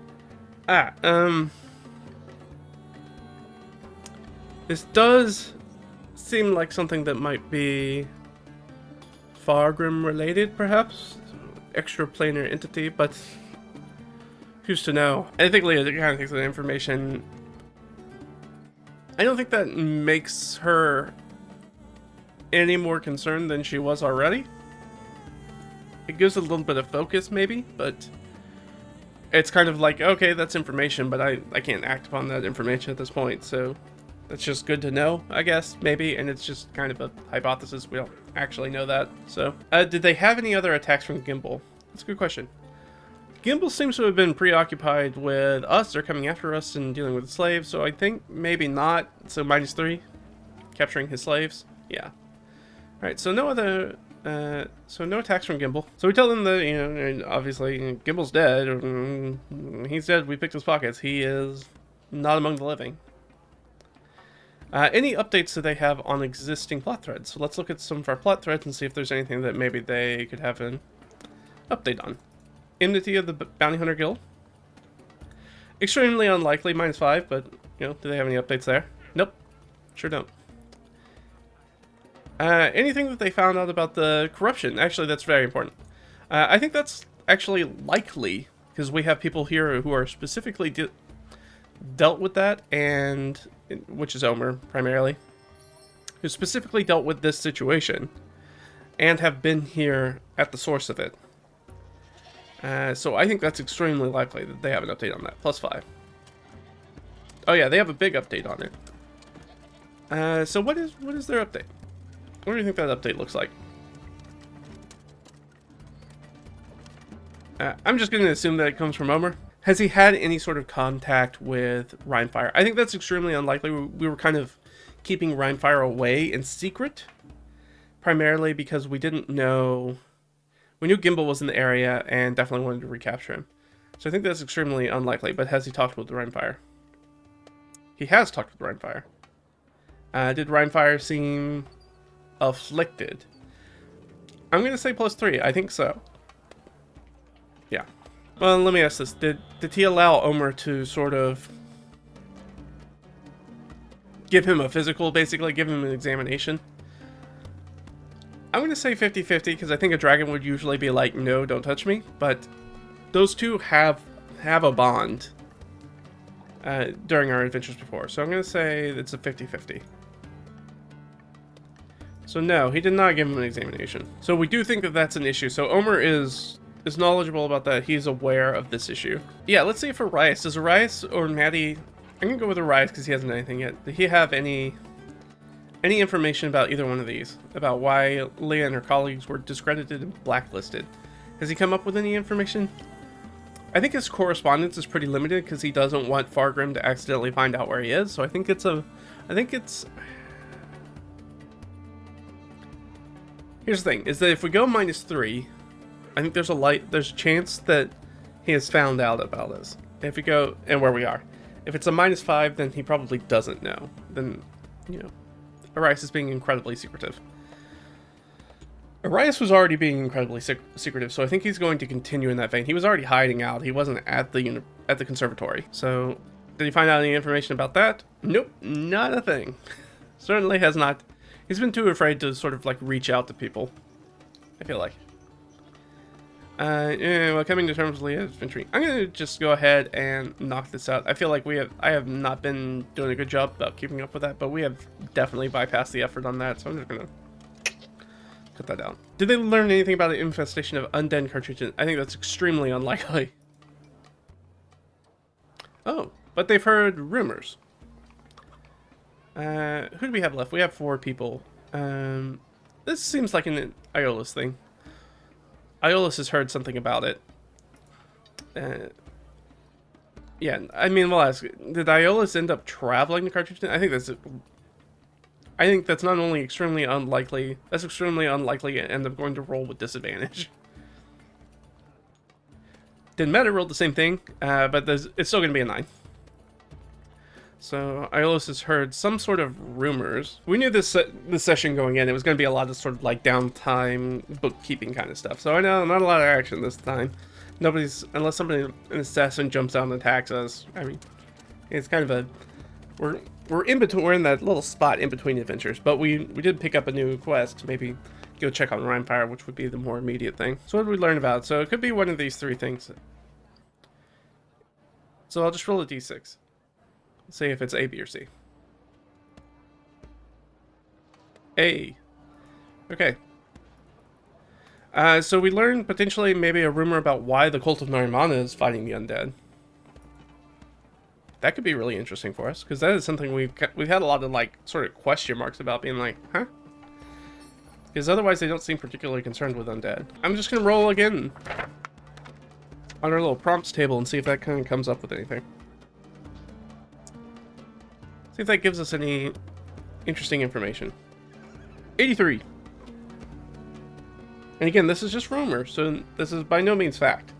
This does seem like something that might be Fargrim related, perhaps? Extraplanar entity, but who's to know? I think Leah kind of takes that information. I don't think that makes her any more concerned than she was already. It gives a little bit of focus, maybe, but it's kind of like, okay, that's information, but I can't act upon that information at this point, so that's just good to know, I guess, maybe, and it's just kind of a hypothesis. We don't actually know that, so. Did they have any other attacks from Gimbal? That's a good question. Gimbal seems to have been preoccupied with us. They're coming after us and dealing with the slaves, so I think maybe not. So -3, capturing his slaves. Yeah. All right. So no other. So no attacks from Gimbal. So we tell them that, you know, obviously Gimbal's dead. He's dead. We picked his pockets. He is not among the living. Any updates that they have on existing plot threads? So let's look at some of our plot threads and see if there's anything that maybe they could have an update on. Enmity of the Bounty Hunter Guild. Extremely unlikely, -5, but, you know, do they have any updates there? Nope. Sure don't. Anything that they found out about the corruption? Actually, that's very important. I think that's actually likely, because we have people here who are specifically dealt with that, and which is Omer, primarily, who specifically dealt with this situation, and have been here at the source of it. So I think that's extremely likely that they have an update on that. +5. Oh yeah, they have a big update on it. So what is their update? What do you think that update looks like? I'm just going to assume that it comes from Omer. Has he had any sort of contact with Rhymefire? I think that's extremely unlikely. We were kind of keeping Rhymefire away in secret, primarily because we didn't know. We knew Gimbal was in the area and definitely wanted to recapture him. So I think that's extremely unlikely. But has he talked with Rhymefire? He has talked with Rhymefire. Did Rhymefire seem afflicted? I'm going to say +3. I think so. Yeah. Well, let me ask this. Did he allow Omer to sort of give him a physical, basically? Give him an examination? I'm going to say 50-50, because I think a dragon would usually be like, no, don't touch me. But those two have a bond during our adventures before. So I'm going to say it's a 50-50. So no, he did not give him an examination. So we do think that that's an issue. So Omer is knowledgeable about that. He's aware of this issue. Yeah, let's see if Arias. Does Arias or Maddie... I'm going to go with Arias because he hasn't done anything yet. Did he have any information about either one of these? About why Leah and her colleagues were discredited and blacklisted? Has he come up with any information? I think his correspondence is pretty limited because he doesn't want Fargrim to accidentally find out where he is. So I think it's... Here's the thing, is that if we go -3, I think there's a chance that he has found out about this. If we go, and where we are. If it's a -5, then he probably doesn't know. Then, you know, Arias is being incredibly secretive. Arias was already being incredibly secretive, so I think he's going to continue in that vein. He was already hiding out. He wasn't at the conservatory. So, did he find out any information about that? Nope, not a thing. Certainly has not. He's been too afraid to sort of like reach out to people, I feel like. Yeah, well, coming to terms with Leah's inventory. I'm going to just go ahead and knock this out. I feel like I have not been doing a good job about keeping up with that, but we have definitely bypassed the effort on that, so I'm just going to cut that down. Did they learn anything about the infestation of undead cartridges? I think that's extremely unlikely. Oh, but they've heard rumors. Who do we have left? We have 4 people. This seems like an Iolus thing. Iolus has heard something about it. Yeah, I mean, we'll ask. Did Iolus end up traveling to Cartridge? I think that's not only extremely unlikely. That's extremely unlikely to end up going to roll with disadvantage. Did Meta roll the same thing? But it's still going to be a 9. So Iolus has heard some sort of rumors. We knew this session going in, it was going to be a lot of sort of like downtime, bookkeeping kind of stuff. So I know not a lot of action this time. Unless somebody, an assassin, jumps out and attacks us. I mean, it's kind of a we're in between. We're in that little spot in between adventures. But we did pick up a new quest to maybe go check on Rhymefire, which would be the more immediate thing. So what did we learn about? So it could be one of these 3 things. So I'll just roll a d6. See if it's A, B, or C. A. Okay. So we learned potentially maybe a rumor about why the Cult of Narimana is fighting the undead. That could be really interesting for us, because that is something we've had a lot of like sort of question marks about, being like, huh? Because otherwise they don't seem particularly concerned with undead. I'm just gonna roll again. on our little prompts table and see if that kind of comes up with anything. See if that gives us any interesting information. 83. And again, this is just rumor, so this is by no means fact.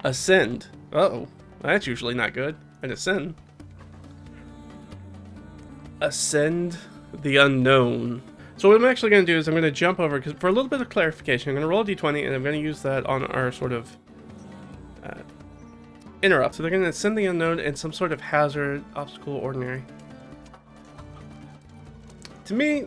Ascend. Uh-oh. That's usually not good. An ascend. Ascend the unknown. So what I'm actually going to do is I'm going to jump over, because for a little bit of clarification, I'm going to roll a d20, and I'm going to use that on our sort of interrupt. So they're going to ascend the unknown and some sort of hazard, obstacle, ordinary. To me,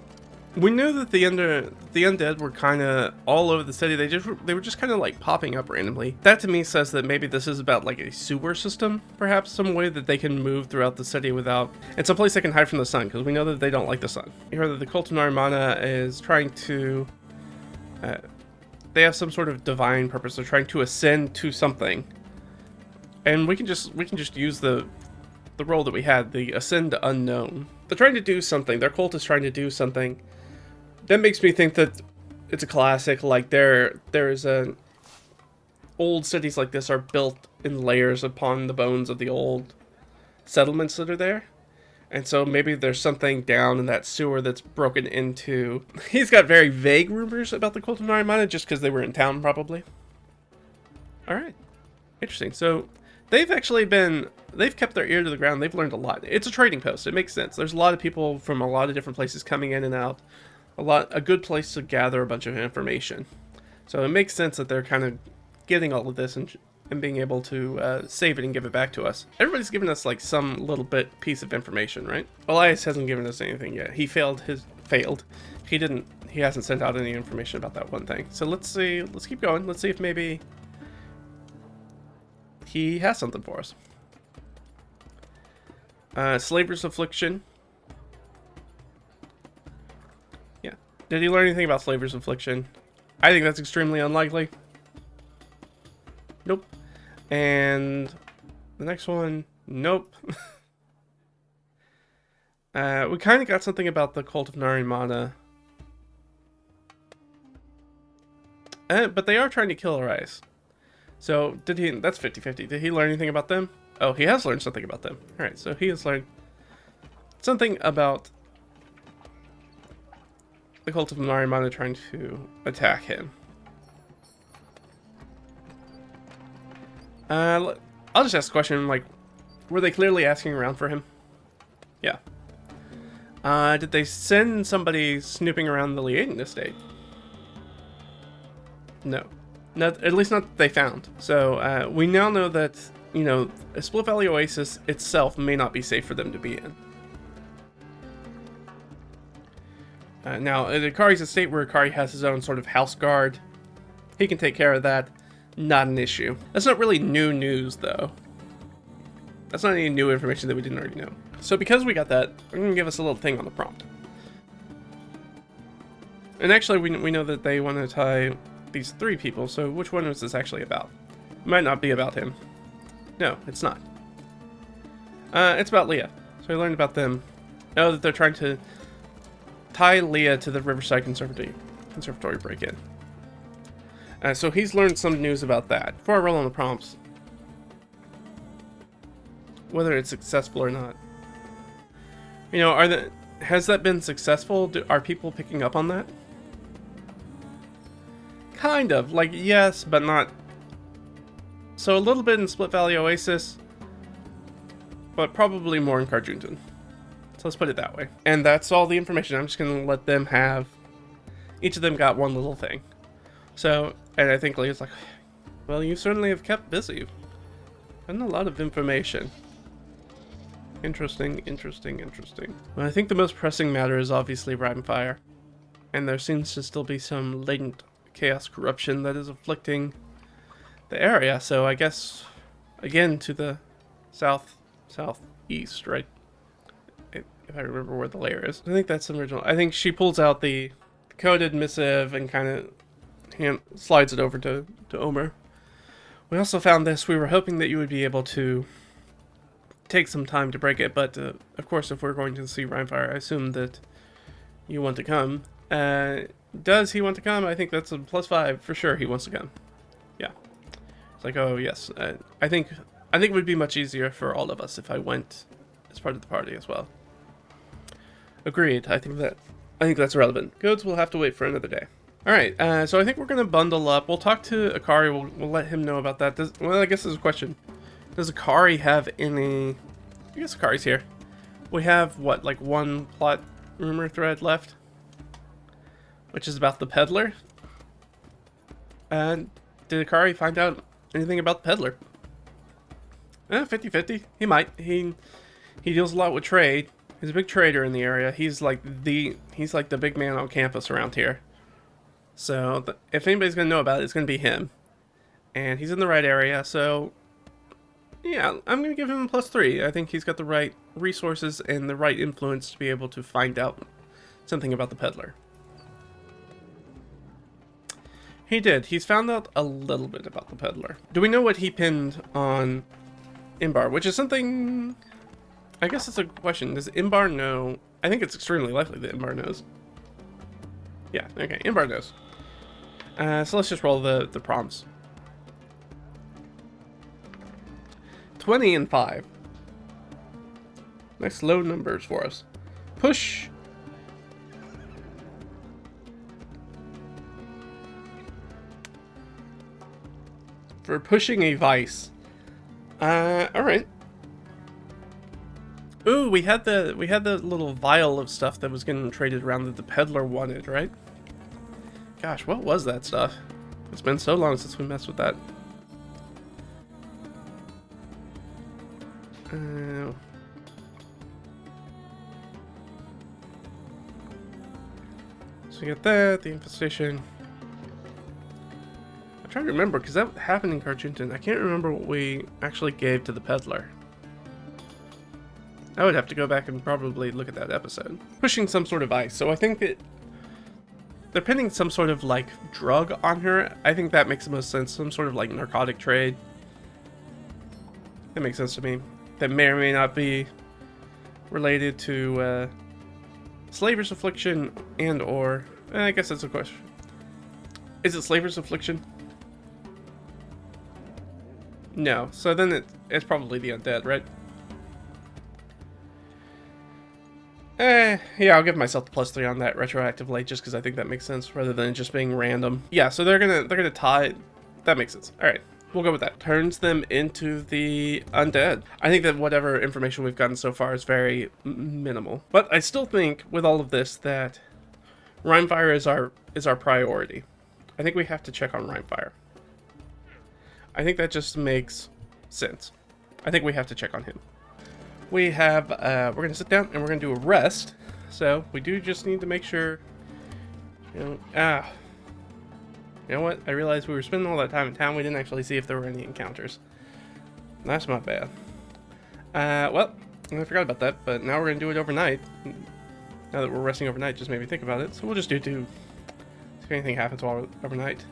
we knew that the undead were kind of all over the city. They were just kind of like popping up randomly. That to me says that maybe this is about like a sewer system, perhaps some way that they can move throughout the city without, and some place they can hide from the sun, because we know that they don't like the sun. You heard that the cult of Narimana is trying to, they have some sort of divine purpose. They're trying to ascend to something, and we can just use the role that we had, the ascend to unknown. They're trying to do something. Their cult is trying to do something. That makes me think that it's a classic, like there is an old cities like this are built in layers upon the bones of the old settlements that are there. And so maybe there's something down in that sewer that's broken into. He's got very vague rumors about the cult of Narimana just because they were in town, probably. Alright. Interesting. So they've kept their ear to the ground. They've learned a lot. It's a trading post. It makes sense. There's a lot of people from a lot of different places coming in and out. A good place to gather a bunch of information. So it makes sense that they're kind of getting all of this and being able to save it and give it back to us. Everybody's given us like some little piece of information, right? Elias hasn't given us anything yet. He failed. He hasn't sent out any information about that one thing. So let's see. Let's keep going. Let's see if maybe he has something for us. Slaver's affliction. Did he learn anything about Slaver's affliction? I think that's extremely unlikely. Nope. And the next one, nope. We kind of got something about the cult of Narimana. But they are trying to kill Arias. So did he? That's 50-50. Did he learn anything about them? Oh, he has learned something about them. All right, so he has learned something about the cult of Narimana trying to attack him. I'll just ask a question, like, were they clearly asking around for him? Yeah. Did they send somebody snooping around the Liaden estate? No. Not, at least not that they found. So, we now know that, you know, a Split Valley Oasis itself may not be safe for them to be in. Now, at Akari's estate, where Akari has his own sort of house guard, he can take care of that. Not an issue. That's not really new news, though. That's not any new information that we didn't already know. So because we got that, they're going to give us a little thing on the prompt. And actually, we know that they want to tie these 3 people, so which one is this actually about? It might not be about him. No, it's not. It's about Leah. So we learned about them. Know that they're trying to tie Leah to the Riverside Conservatory break-in. So he's learned some news about that. Before I roll on the prompts, whether it's successful or not, you know, has that been successful? Are people picking up on that? Kind of, like, yes, but not. So a little bit in Split Valley Oasis, but probably more in Carjuntan. So let's put it that way. And that's all the information. I'm just going to let them have... Each of them got one little thing. So, and I think Leah's like, well, you certainly have kept busy. And a lot of information. Interesting. Well, I think the most pressing matter is obviously Fire. And there seems to still be some latent chaos corruption that is afflicting the area. So I guess, again, to the southeast, right? If I remember where the layer is. I think that's the original. I think she pulls out the coded missive and kind of slides it over to Omer. We also found this. We were hoping that you would be able to take some time to break it, but of course, if we're going to see Fire, I assume that you want to come. Does he want to come? I think that's a +5 for sure. He wants to come. It's like, oh yes, I think it would be much easier for all of us if I went as part of the party as well. Agreed. I think that's relevant. Goods will have to wait for another day. All right. So I think we're gonna bundle up. We'll talk to Akari. We'll let him know about that. Well, I guess there's a question. Does Akari have any? I guess Akari's here. We have what, like one plot rumor thread left, which is about the peddler. Did Akari find out anything about the peddler? 50-50. He might. He deals a lot with trade. He's a big trader in the area. He's like the big man on campus around here. So if anybody's gonna know about it, it's gonna be him. And he's in the right area, so yeah, I'm gonna give him a +3. I think he's got the right resources and the right influence to be able to find out something about the peddler. He did. He's found out a little bit about the peddler. Do we know what he pinned on Imbar? Which is something... I guess it's a question. Does Imbar know? I think it's extremely likely that Imbar knows. Yeah, okay, Imbar knows. So let's just roll the prompts. 20 and 5. Nice low numbers for us. Push. For pushing a vice. Alright. Ooh, we had the little vial of stuff that was getting traded around that the peddler wanted, right? Gosh, what was that stuff? It's been so long since we messed with that. So we got that, the infestation. I'm trying to remember, because that happened in Carchunton. I can't remember what we actually gave to the peddler. I would have to go back and probably look at that episode. Pushing some sort of ice. So I think that they're pinning some sort of like drug on her. I think that makes the most sense. Some sort of like narcotic trade. That makes sense to me. That may or may not be related to Slaver's Affliction and or... I guess that's a question. Is it Slaver's Affliction? No. So then it's probably the undead, right? Yeah, I'll give myself the +3 on that retroactively, just because I think that makes sense, rather than just being random. Yeah, so they're gonna tie. That makes sense. All right, we'll go with that. Turns them into the undead. I think that whatever information we've gotten so far is very minimal, but I still think with all of this that Rhymefire is our priority. I think we have to check on Rhymefire. I think that just makes sense. I think we have to check on him. We have, we're going to sit down and we're going to do a rest. So we do just need to make sure, you know what? I realized we were spending all that time in town. We didn't actually see if there were any encounters. That's not bad. Well, I forgot about that, but now we're going to do it overnight. Now that we're resting overnight, just made me think about it. So we'll just do two. If anything happens while overnight.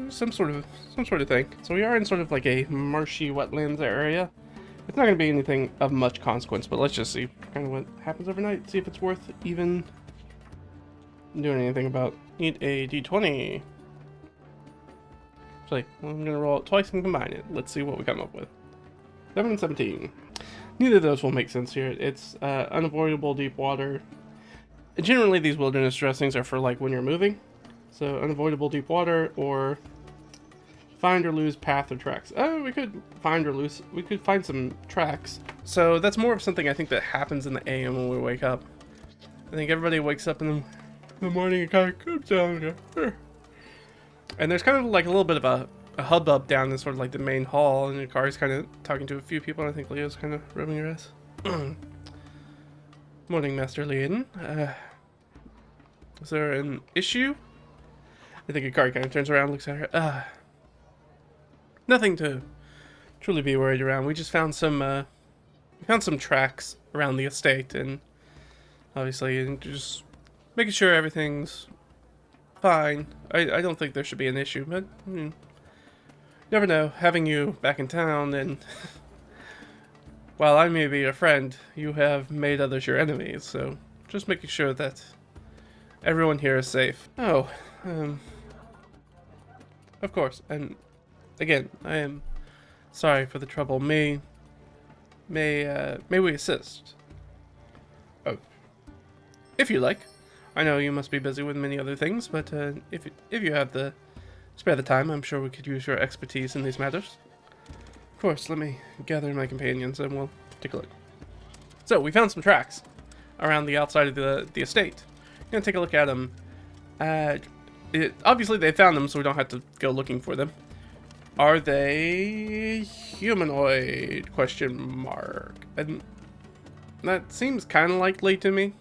Some sort of thing. So we are in sort of like a marshy wetlands area. It's not going to be anything of much consequence, but let's just see kind of what happens overnight. See if it's worth even doing anything about. Need a d20. So I'm going to roll it twice and combine it. Let's see what we come up with. 7 and 17. Neither of those will make sense here. It's unavoidable deep water. Generally, these wilderness dressings are for like when you're moving. So unavoidable deep water or find or lose path or tracks. Oh, we could find or lose. We could find some tracks. So that's more of something I think that happens in the AM when we wake up. I think everybody wakes up in the morning and kind of comes down. And there's kind of like a little bit of a hubbub down in sort of like the main hall, and Akari's kind of talking to a few people, and I think Leo's kind of rubbing her ass. Morning, Master Leoden. Is there an issue? I think Akari kind of turns around and looks at her. Nothing to truly be worried around. We just found some tracks around the estate, and obviously just making sure everything's fine. I don't think there should be an issue, but never know. Having you back in town, and while I may be your friend, you have made others your enemies, so just making sure that everyone here is safe. Oh, of course, and Again, I am sorry for the trouble. May we assist? Oh, if you like. I know you must be busy with many other things, but if you have the spare the time, I'm sure we could use your expertise in these matters. Of course, let me gather my companions and we'll take a look. So, we found some tracks around the outside of the estate. I'm going to take a look at them. Obviously, they found them, so we don't have to go looking for them. Are they humanoid? Question mark. And that seems kind of likely to me.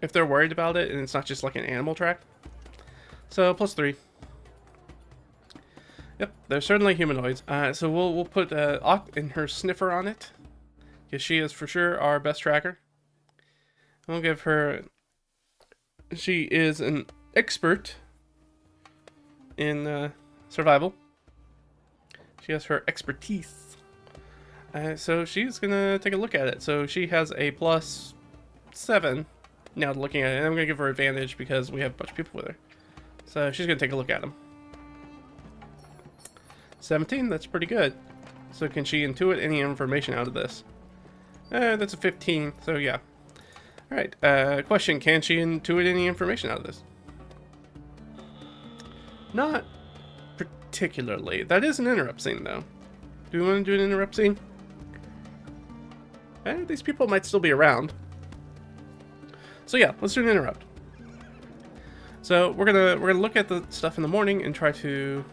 If they're worried about it and it's not just like an animal track. So, +3. Yep, they're certainly humanoids. So we'll put Ott and her sniffer on it, because she is for sure our best tracker. We'll give her. She is an expert in survival. She has her expertise. So she's gonna take a look at it. So she has a +7 now looking at it, and I'm gonna give her advantage because we have a bunch of people with her. So she's gonna take a look at them. 17, that's pretty good. So can she intuit any information out of this? That's a 15, so yeah. Alright, question, can she intuit any information out of this? Not particularly. That is an interrupt scene, though. Do we want to do an interrupt scene? These people might still be around. So yeah, let's do an interrupt. So we're gonna look at the stuff in the morning and try to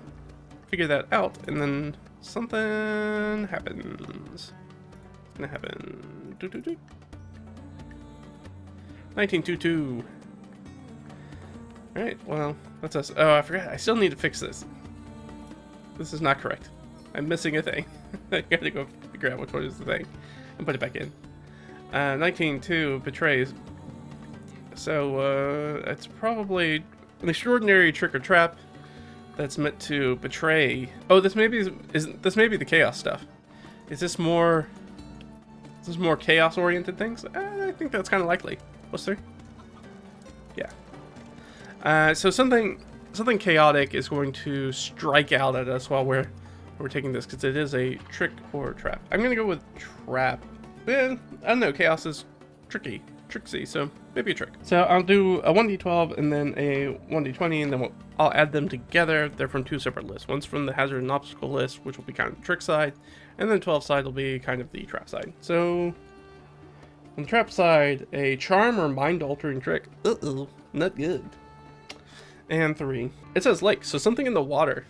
figure that out, and then something happens. It's gonna happen. 1922. Alright, well, that's us. Oh, I forgot. I still need to fix this. This is not correct. I'm missing a thing. I gotta go figure out which one is the thing and put it back in. 19.2 betrays. So, it's probably an extraordinary trick or trap that's meant to betray. Oh, this may be the chaos stuff. Is this more chaos oriented things? I think that's kind of likely. +3. Yeah. So something chaotic is going to strike out at us while we're taking this, because it is a trick or trap. I'm gonna go with trap. I don't know. Chaos is tricksy, so maybe a trick. So I'll do a 1d12 and then a 1d20, and then I'll add them together. They're from 2 separate lists. One's from the hazard and obstacle list, which will be kind of the trick side, and then 12 side will be kind of the trap side. So on the trap side, a charm or mind-altering trick. Uh-oh, not good. And 3. It says lake, so something in the water.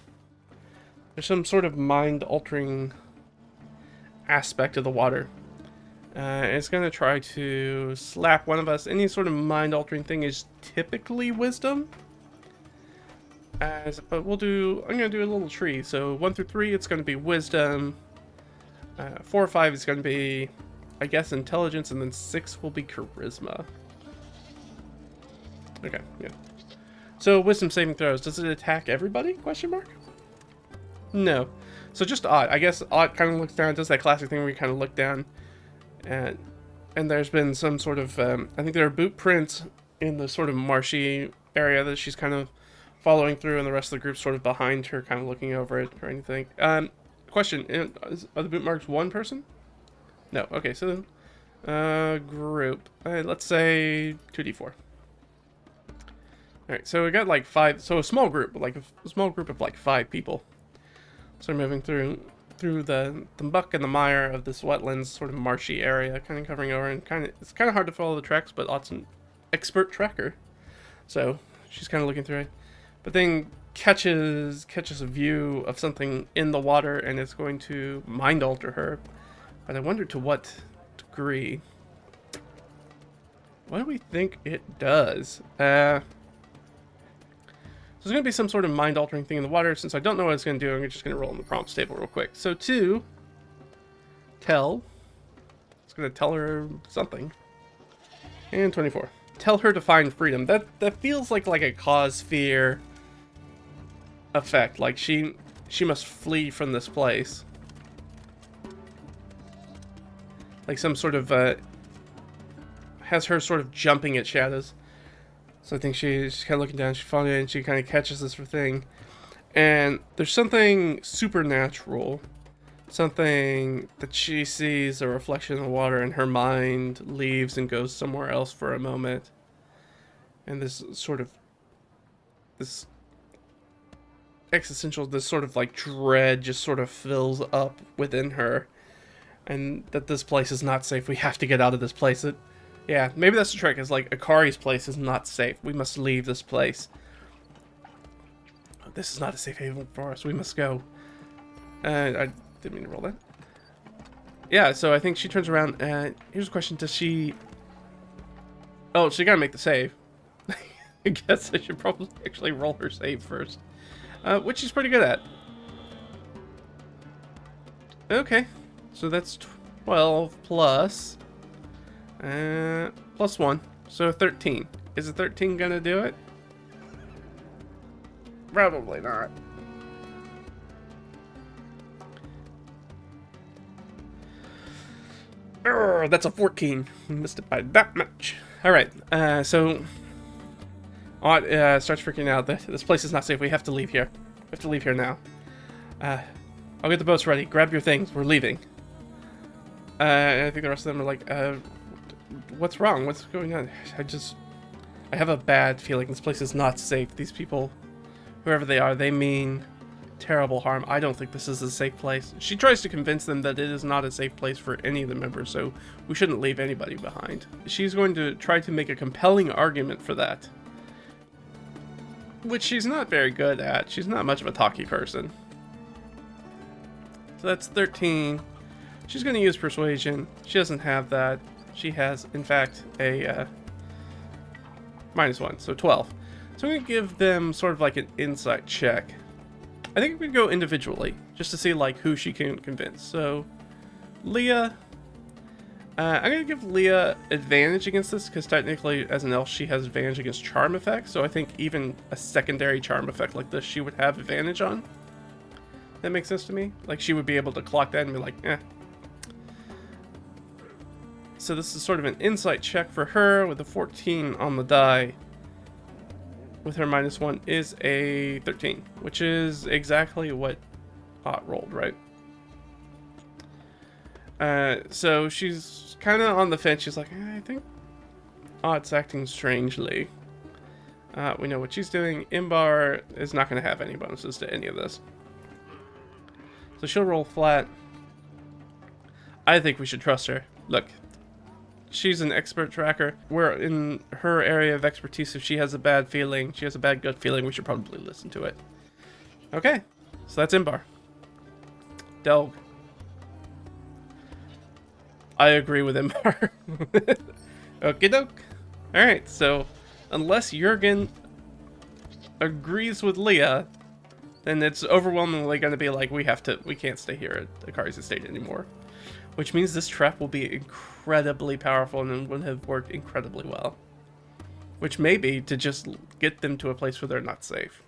There's some sort of mind-altering aspect of the water. It's going to try to slap one of us. Any sort of mind-altering thing is typically wisdom. But I'm going to do a little tree. So 1 through 3, it's going to be wisdom. 4 or 5 is going to be, I guess, intelligence. And then 6 will be charisma. Okay, yeah. So wisdom saving throws. Does it attack everybody? Question mark? No. So just Ott. I guess Ott kind of looks down, does that classic thing where you kind of look down. And there's been some sort of, I think there are boot prints in the sort of marshy area that she's kind of following through, and the rest of the group's sort of behind her, kind of looking over it or anything. Question, are the boot marks one person? No. Okay, so group. Let's say 2d4. Alright, so we got like 5, so a small group, like a small group of like 5 people. So we're moving through the muck and the mire of this wetlands, sort of marshy area, kind of covering over, and it's kind of hard to follow the tracks, but Ott's an expert tracker, so she's kind of looking through it, but then catches a view of something in the water, and it's going to mind alter her, but I wonder to what degree. What do we think it does? So there's going to be some sort of mind-altering thing in the water. Since I don't know what it's going to do, I'm just going to roll in the prompts table real quick. So 2, tell. It's going to tell her something. And 24. Tell her to find freedom. That feels like a cause fear effect. Like she must flee from this place. Like some sort of has her sort of jumping at shadows. So I think she's kind of looking down, she's falling in, and she kind of catches this thing. And there's something supernatural, something that she sees a reflection in the water, and her mind leaves and goes somewhere else for a moment. And this existential, this sort of like dread just sort of fills up within her. And that this place is not safe. We have to get out of this place. Yeah, maybe that's the trick. Is like Akari's place is not safe. We must leave this place. Oh, this is not a safe haven for us. We must go. I didn't mean to roll that. Yeah, so I think she turns around. Here's a question: does she? Oh, she gotta make the save. I guess I should probably actually roll her save first, which she's pretty good at. Okay. So that's 12 plus 1. So 13. Is a 13 gonna do it? Probably not. That's a 14. Missed it by that much. Alright, so Ott starts freaking out. This place is not safe. We have to leave here. We have to leave here now. I'll get the boats ready. Grab your things. We're leaving. And I think the rest of them are like, what's wrong? What's going on? I have a bad feeling. This place is not safe. These people, whoever they are, they mean terrible harm. I don't think this is a safe place. She tries to convince them that it is not a safe place for any of the members, so we shouldn't leave anybody behind. She's going to try to make a compelling argument for that, which she's not very good at. She's not much of a talky person. So that's 13. She's going to use persuasion. She doesn't have that. She has, in fact, a -1, so 12. So I'm going to give them sort of like an insight check. I think we can go individually, just to see like who she can convince. So, Leah, I'm going to give Leah advantage against this, because technically, as an elf, she has advantage against charm effects. So I think even a secondary charm effect like this, she would have advantage on. That makes sense to me. Like, she would be able to clock that and be like, eh. So this is sort of an insight check for her with a 14 on the die. With her -1 is a 13, which is exactly what Ott rolled, right? So she's kind of on the fence. She's like, I think Ott's acting strangely. We know what she's doing. Imbar is not going to have any bonuses to any of this. So she'll roll flat. I think we should trust her. Look. She's an expert tracker. We're in her area of expertise. If she has a bad feeling, she has a bad gut feeling, we should probably listen to it. Okay, so that's Imbar. Delg. I agree with Imbar. Okie doke. Alright, so unless Jurgen agrees with Leah, then it's overwhelmingly going to be like, we can't stay here at Akari's estate anymore. Which means this trap will be incredibly powerful and would have worked incredibly well. Which may be to just get them to a place where they're not safe.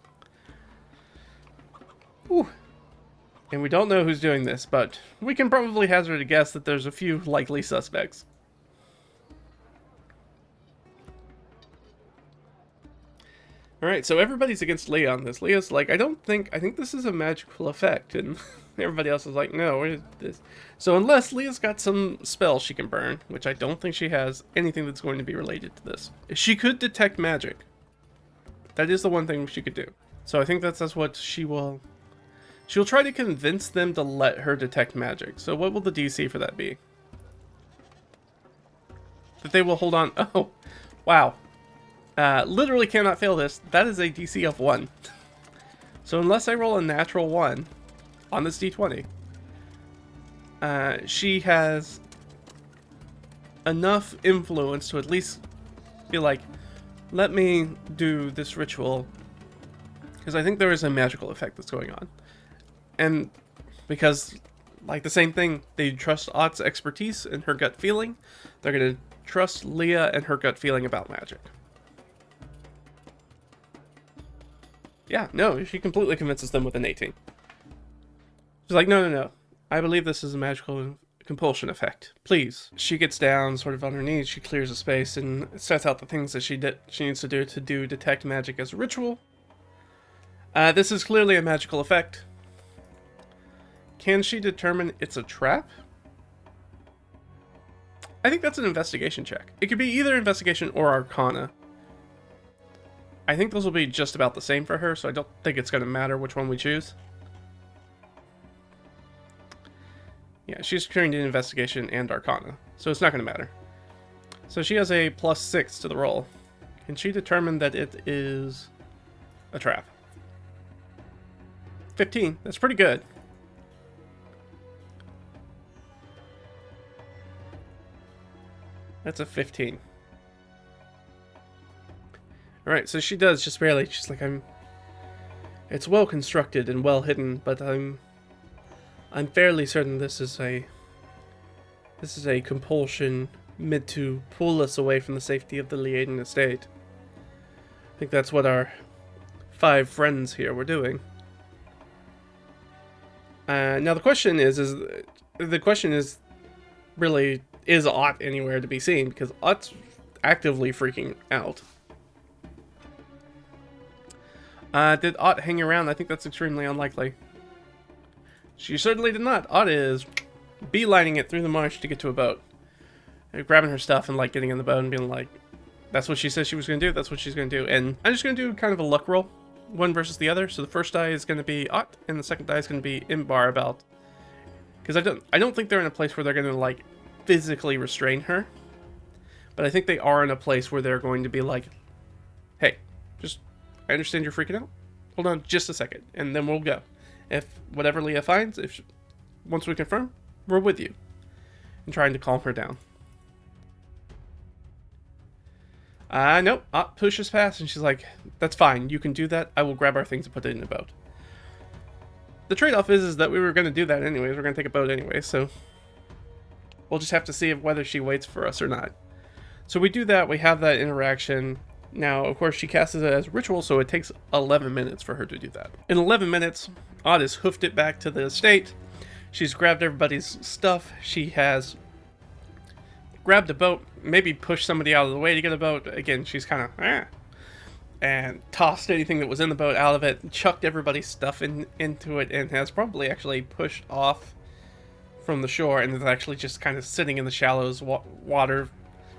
Whew. And we don't know who's doing this, but we can probably hazard a guess that there's a few likely suspects. Alright, so everybody's against Leah on this. Leah's like, I think this is a magical effect. And everybody else is like, no, what is this? So unless Leah's got some spell she can burn, which I don't think she has anything that's going to be related to this. She could detect magic. That is the one thing she could do. So I think that's what she'll try to convince them to let her detect magic. So what will the DC for that be? That they will hold on. Oh, wow. Literally cannot fail this. That is a DC of 1. So unless I roll a natural 1 on this D20, she has enough influence to at least be like, let me do this ritual, because I think there is a magical effect that's going on. And because, like the same thing, they trust Ott's expertise and her gut feeling, they're going to trust Leah and her gut feeling about magic. Yeah, no, she completely convinces them with an 18. She's like, no. I believe this is a magical compulsion effect. Please. She gets down, sort of on her knees, she clears a space and sets out the things that she needs to do detect magic as a ritual. This is clearly a magical effect. Can she determine it's a trap? I think that's an investigation check. It could be either investigation or arcana. I think those will be just about the same for her, so I don't think it's going to matter which one we choose. Yeah, she's turned in investigation and arcana, so it's not going to matter. So she has a +6 to the roll. Can she determine that it is a trap? 15. That's pretty good. That's a 15. Alright, so she does just barely. She's like, it's well constructed and well hidden, but I'm fairly certain this is a compulsion meant to pull us away from the safety of the Liaden estate. I think that's what our 5 friends here were doing. Now the question is really, is Ott anywhere to be seen? Because Ott's actively freaking out. Did Ott hang around? I think that's extremely unlikely. She certainly did not. Ott is beelining it through the marsh to get to a boat. Grabbing her stuff and like getting in the boat and being like, that's what she says she was going to do, that's what she's going to do. And I'm just going to do kind of a luck roll, one versus the other. So the first die is going to be Ott, and the second die is going to be Imbar about. Because I don't think they're in a place where they're going to like physically restrain her. But I think they are in a place where they're going to be like, hey, I understand you're freaking out. Hold on just a second, and then we'll go. If whatever Leah finds, once we confirm, we're with you. And trying to calm her down. Nope. Ott pushes past, and she's like, that's fine. You can do that. I will grab our things and put it in the boat. The trade-off is that we were going to do that anyways. We're going to take a boat anyway, so we'll just have to see whether she waits for us or not. So we do that. We have that interaction. Now, of course, she casts it as ritual, so it takes 11 minutes for her to do that. In 11 minutes, Ott has hoofed it back to the estate. She's grabbed everybody's stuff. She has grabbed a boat, maybe pushed somebody out of the way to get a boat. Again, she's kind of, and tossed anything that was in the boat out of it, chucked everybody's stuff into it, and has probably actually pushed off from the shore, and is actually just kind of sitting in the shallows, water,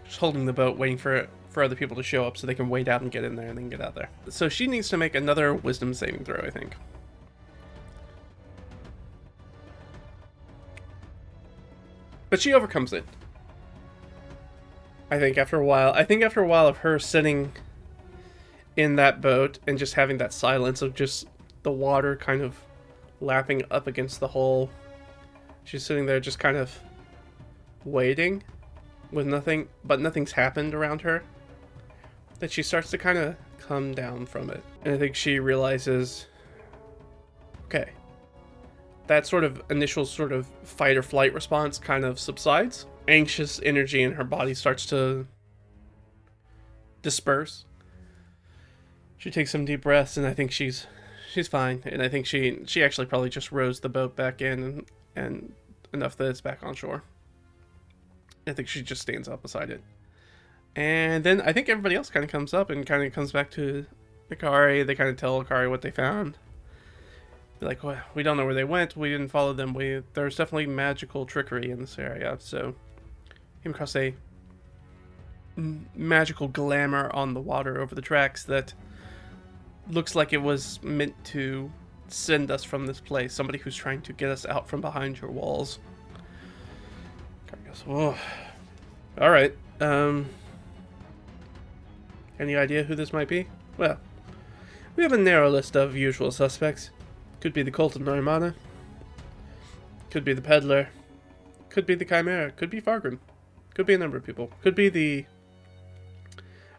just holding the boat, waiting for other people to show up so they can wait out and get in there and then get out there. So she needs to make another wisdom saving throw, I think. But she overcomes it. I think after a while of her sitting in that boat and just having that silence of just the water kind of lapping up against the hull, she's sitting there just kind of waiting with nothing, but nothing's happened around her, that she starts to kind of come down from it. And I think she realizes, okay, that sort of initial sort of fight or flight response kind of subsides. Anxious energy in her body starts to disperse. She takes some deep breaths, and I think she's fine. And I think she actually probably just rows the boat back in and enough that it's back on shore. I think she just stands up beside it. And then I think everybody else kind of comes up and kind of comes back to Ikari. They kind of tell Ikari what they found. They're like, well, we don't know where they went. We didn't follow them. There's definitely magical trickery in this area. So, came across a magical glamour on the water over the tracks that looks like it was meant to send us from this place. Somebody who's trying to get us out from behind your walls. Ikari goes, oh, all right. Any idea who this might be? Well, we have a narrow list of usual suspects. Could be the cult of Narimana. Could be the peddler. Could be the chimera. Could be Fargrim. Could be a number of people. Could be the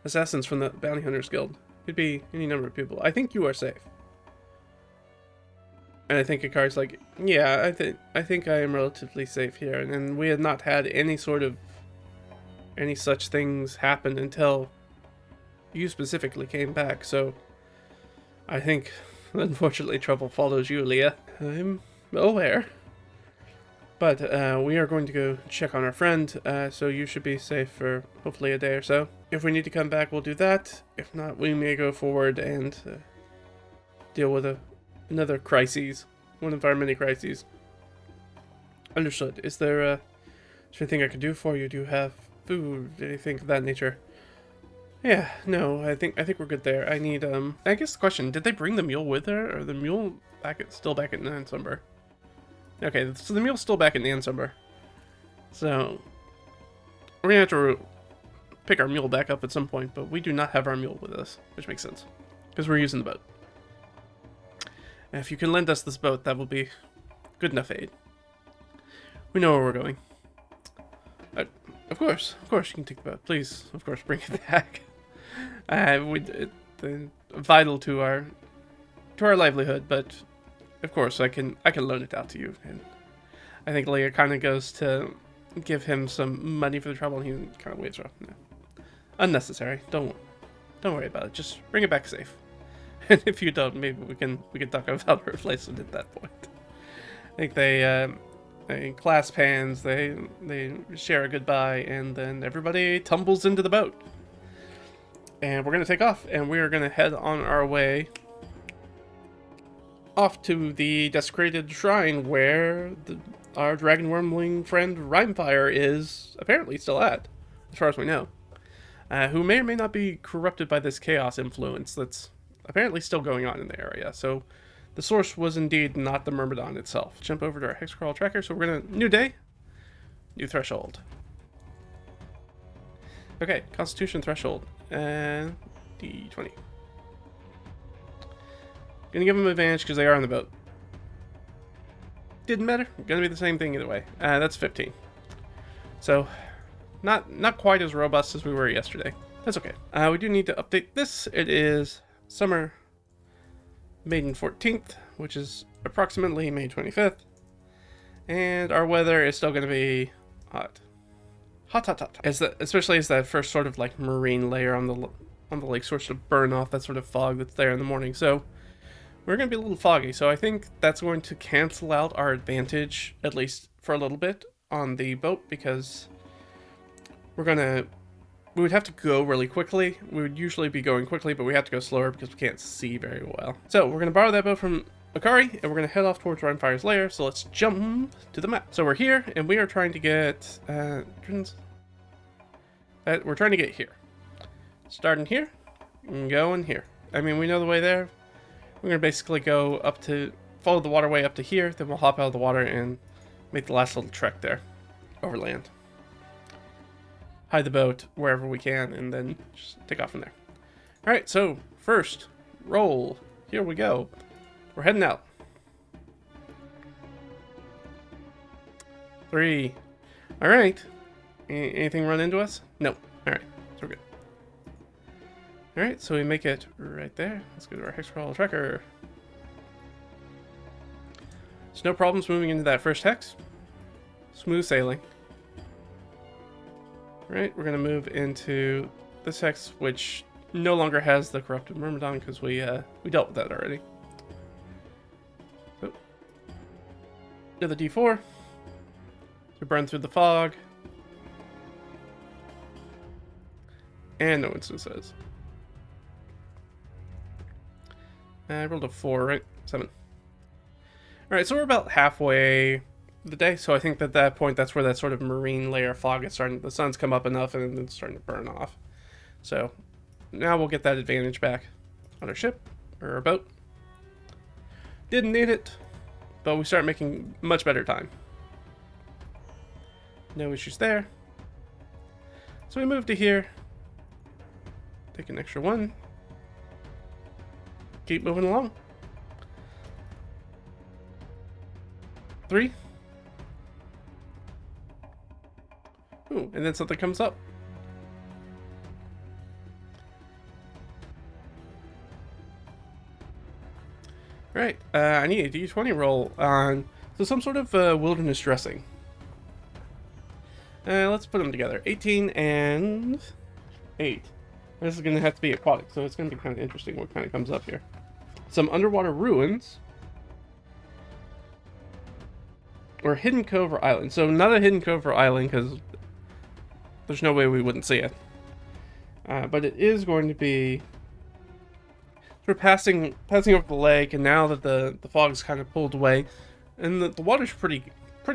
assassins from the Bounty Hunters Guild. Could be any number of people. I think you are safe. And I think Ikari's like, yeah, I think I am relatively safe here. And we had not had any such things happen until you specifically came back, so I think, unfortunately, trouble follows you, Leah. I'm aware. But we are going to go check on our friend, so you should be safe for hopefully a day or so. If we need to come back, we'll do that. If not, we may go forward and deal with another crisis. One of our many crises. Understood. Is there anything I can do for you? Do you have food? Anything of that nature? Yeah, no, I think we're good there. I need, I guess the question, did they bring the mule with her? Or the mule still back at Nansumber? Okay, so the mule's still back at Nansumber. So, we're gonna have to pick our mule back up at some point, but we do not have our mule with us, which makes sense. Because we're using the boat. And if you can lend us this boat, that will be good enough aid. We know where we're going. Of course, you can take the boat. Please, of course, bring it back. Vital to our livelihood, but of course I can loan it out to you. And I think Leah kind of goes to give him some money for the trouble, and he kind of waves off. No. Unnecessary. Don't worry about it. Just bring it back safe. And if you don't, maybe we can talk about a replacement at that point. I think they clasp hands, they share a goodbye, and then everybody tumbles into the boat. And we're going to take off, and we are going to head on our way off to the desecrated shrine where our dragon wormling friend Rhymefire is apparently still at, as far as we know. Who may or may not be corrupted by this chaos influence that's apparently still going on in the area. So the source was indeed not the Myrmidon itself. Jump over to our hexcrawl tracker. So we're gonna, new day, new threshold. Okay, Constitution threshold, and D20. Gonna give them advantage because they are on the boat. Didn't matter. Gonna be the same thing either way. That's 15. So not quite as robust as we were yesterday. That's okay. We do need to update this. It is summer Maiden 14th, which is approximately May 25th. And our weather is still going to be hot. Hot. Especially as that first sort of like marine layer on the lake starts to burn off that sort of fog that's there in the morning. So we're going to be a little foggy. So I think that's going to cancel out our advantage, at least for a little bit, on the boat, because we would have to go really quickly. We would usually be going quickly, but we have to go slower because we can't see very well. So we're going to borrow that boat from Akari, and we're going to head off towards Rhinefire's lair. So let's jump to the map. So we're here, and we are trying to get... we're trying to get here. Starting here, and going here. I mean, we know the way there. We're going to basically go up to... follow the waterway up to here, then we'll hop out of the water and make the last little trek there. Overland. Hide the boat wherever we can, and then just take off from there. Alright, so first, roll. Here we go. We're heading out. 3. Alright. Anything run into us? No. Alright, so we're good. Alright, so we make it right there. Let's go to our hexcrawl tracker. There's no problems moving into that first hex. Smooth sailing. Right, we're going to move into this hex, which no longer has the corrupted Myrmidon because we dealt with that already. So, another D4 to burn through the fog. And no instances. I rolled a 4, right? 7. Alright, so we're about halfway the day, so I think at that point that's where that sort of marine layer of fog is starting. The sun's come up enough and it's starting to burn off. So now we'll get that advantage back on our ship or our boat. Didn't need it, but we start making much better time. No issues there. So we move to here. Take an extra 1. Keep moving along. 3. Ooh, and then something comes up. Alright, I need a D20 roll on some sort of wilderness dressing. Let's put them together. 18 and 8. This is going to have to be aquatic, so it's going to be kind of interesting what kind of comes up here. Some underwater ruins. Or hidden cove or island. So not a hidden cove or island, because there's no way we wouldn't see it. But it is going to be we're passing over the lake, and now that the fog's kind of pulled away, and the water's pretty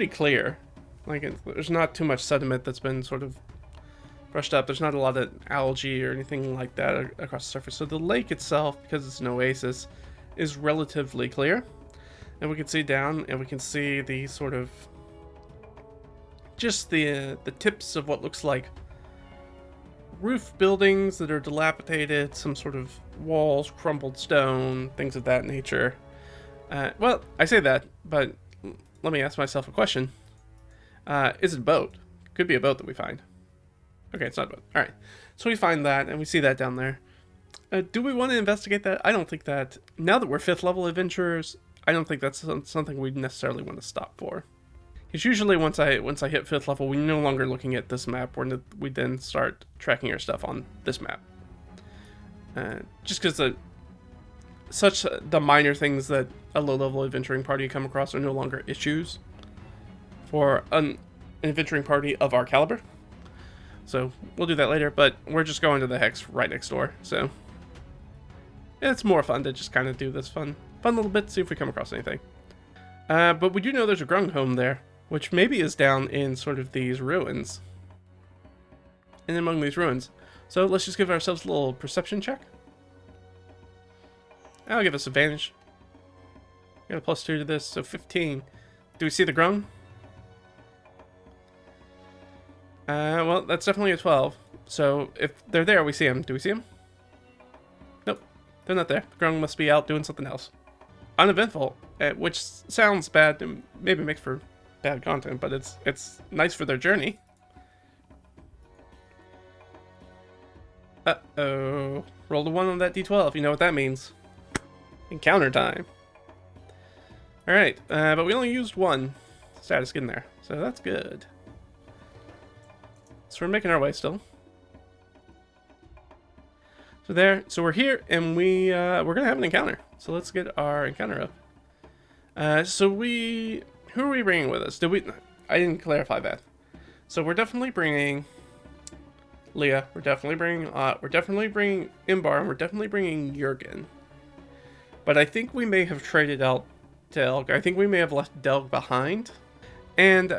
clear. Like, there's not too much sediment that's been sort of brushed up. There's not a lot of algae or anything like that across the surface. So the lake itself, because it's an oasis, is relatively clear. And we can see down, and we can see the sort of just the tips of what looks like roof buildings that are dilapidated, some sort of walls, crumbled stone, things of that nature. Well, I say that, but let me ask myself a question. Is it a boat? Could be a boat that we find. Okay, it's not a boat. Alright, so we find that, and we see that down there. Do we want to investigate that? I don't think that, now that we're 5th level adventurers, I don't think that's something we'd necessarily want to stop for. Because usually once I hit 5th level, we're no longer looking at this map, we then start tracking our stuff on this map. Just because the minor things that a low-level adventuring party come across are no longer issues for an adventuring party of our caliber. So we'll do that later, but we're just going to the hex right next door, so it's more fun to just kind of do this fun little bit, see if we come across anything. But we do know there's a grung home there, which maybe is down in sort of these ruins. And among these ruins. So let's just give ourselves a little perception check. That'll give us advantage. Got a +2 to this, so 15. Do we see the grung? Well, that's definitely a 12. So if they're there, we see them. Do we see them? Nope, they're not there. The grung must be out doing something else. Uneventful, which sounds bad and maybe makes for bad content, but it's nice for their journey. Uh-oh. Rolled a 1 on that d12. You know what that means. Encounter time. Alright, but we only used 1 status in there, so that's good. So we're making our way still. So we're here, and we're gonna have an encounter. So let's get our encounter up. Who are we bringing with us? I didn't clarify that. So we're definitely bringing Leah. We're definitely bringing Imbar, and we're definitely bringing Jurgen. But I think we may have traded out Delg. I think we may have left Delg behind. And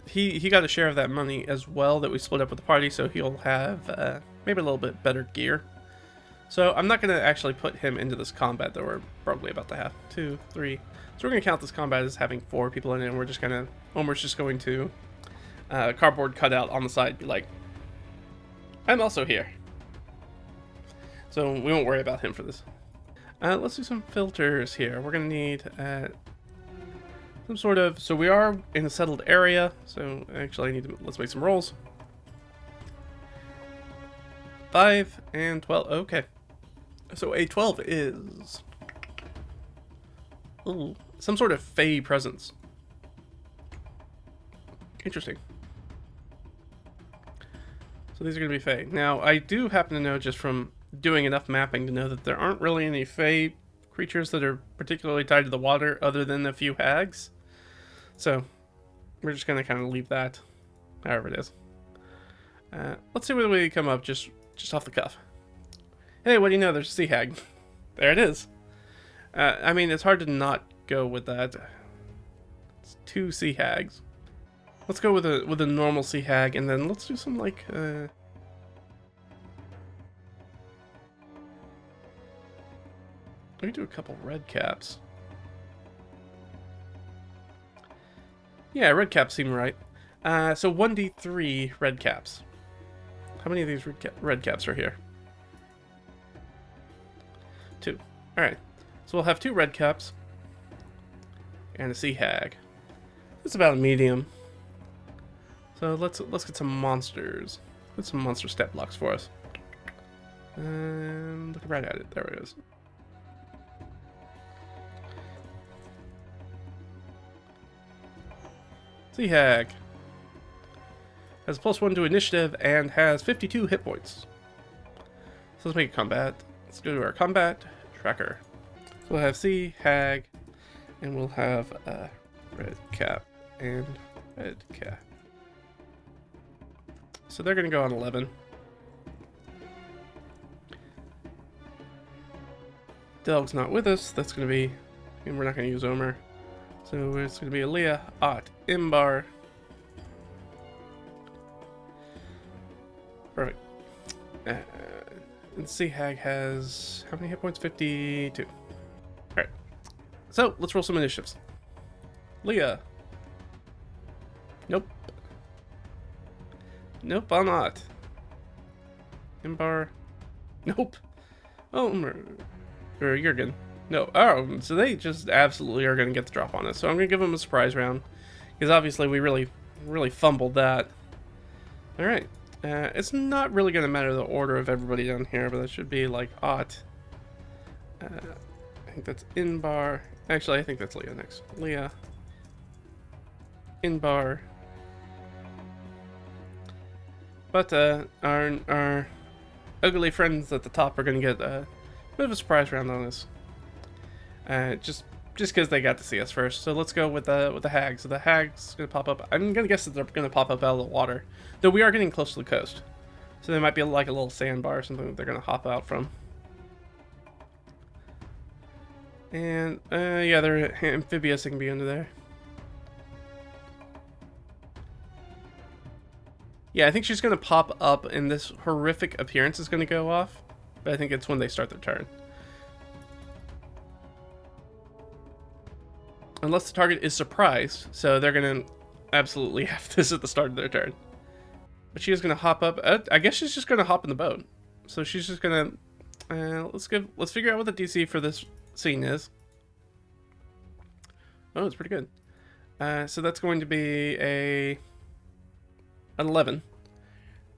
he got a share of that money as well that we split up with the party, so he'll have maybe a little bit better gear. So I'm not going to actually put him into this combat that we're probably about to have. 2, 3. So we're going to count this combat as having 4 people in it, and we're just going to cardboard cutout on the side be like, I'm also here. So we won't worry about him for this. Let's do some filters here. We're going to need some sort of, so we are in a settled area, so actually let's make some rolls. 5 and 12, okay. So a 12 is some sort of fey presence. Interesting. So these are going to be fey. Now, I do happen to know just from doing enough mapping to know that there aren't really any fey creatures that are particularly tied to the water other than a few hags. So we're just going to kind of leave that however it is. Let's see whether we come up just off the cuff. Hey, what do you know? There's a sea hag. There it is. I mean, it's hard to not go with that. It's 2 sea hags. Let's go with a normal sea hag, and then let's do some like let me do a couple red caps. Yeah, red caps seem right. So 1d3 red caps. How many of these red caps are here? 2. Alright. So we'll have 2 red caps. And a sea hag. It's about a medium. So let's get some monsters. Get some monster stat blocks for us. And look right at it. There it is. Sea hag has a +1 to initiative and has 52 hit points. So let's make a combat. Let's go to our combat tracker. So we'll have sea hag, and we'll have red cap and red cap. So they're gonna go on 11. Delg's not with us. That's going to be... And we're not going to use Omer. So it's going to be Aaliyah, Ott, Imbar. Perfect. And Sea Hag has... How many hit points? 52. Alright. So, let's roll some initiatives. Leah. Nope. Nope, I'm not. Imbar. Nope. Oh, or Jurgen. No. Oh, so they just absolutely are going to get the drop on us. So I'm going to give them a surprise round. Because obviously we really fumbled that. Alright. It's not really going to matter the order of everybody down here, but that should be like Ott. I think that's Inbar. Actually, I think that's Leah next. Leah. Inbar. But our ugly friends at the top are going to get a bit of a surprise round on us. Just because they got to see us first. So let's go with the hag. So the hag's going to pop up. I'm going to guess that they're going to pop up out of the water. Though we are getting close to the coast. So there might be like a little sandbar or something that they're going to hop out from. And, yeah, they're amphibious. They can be under there. Yeah, I think she's going to pop up and this horrific appearance is going to go off. But I think it's when they start their turn. Unless the target is surprised. So they're going to absolutely have this at the start of their turn. But she is going to hop up. I guess she's just going to hop in the boat. So she's just going to... let's figure out what the DC for this scene is. Oh, it's pretty good. So that's going to be an 11.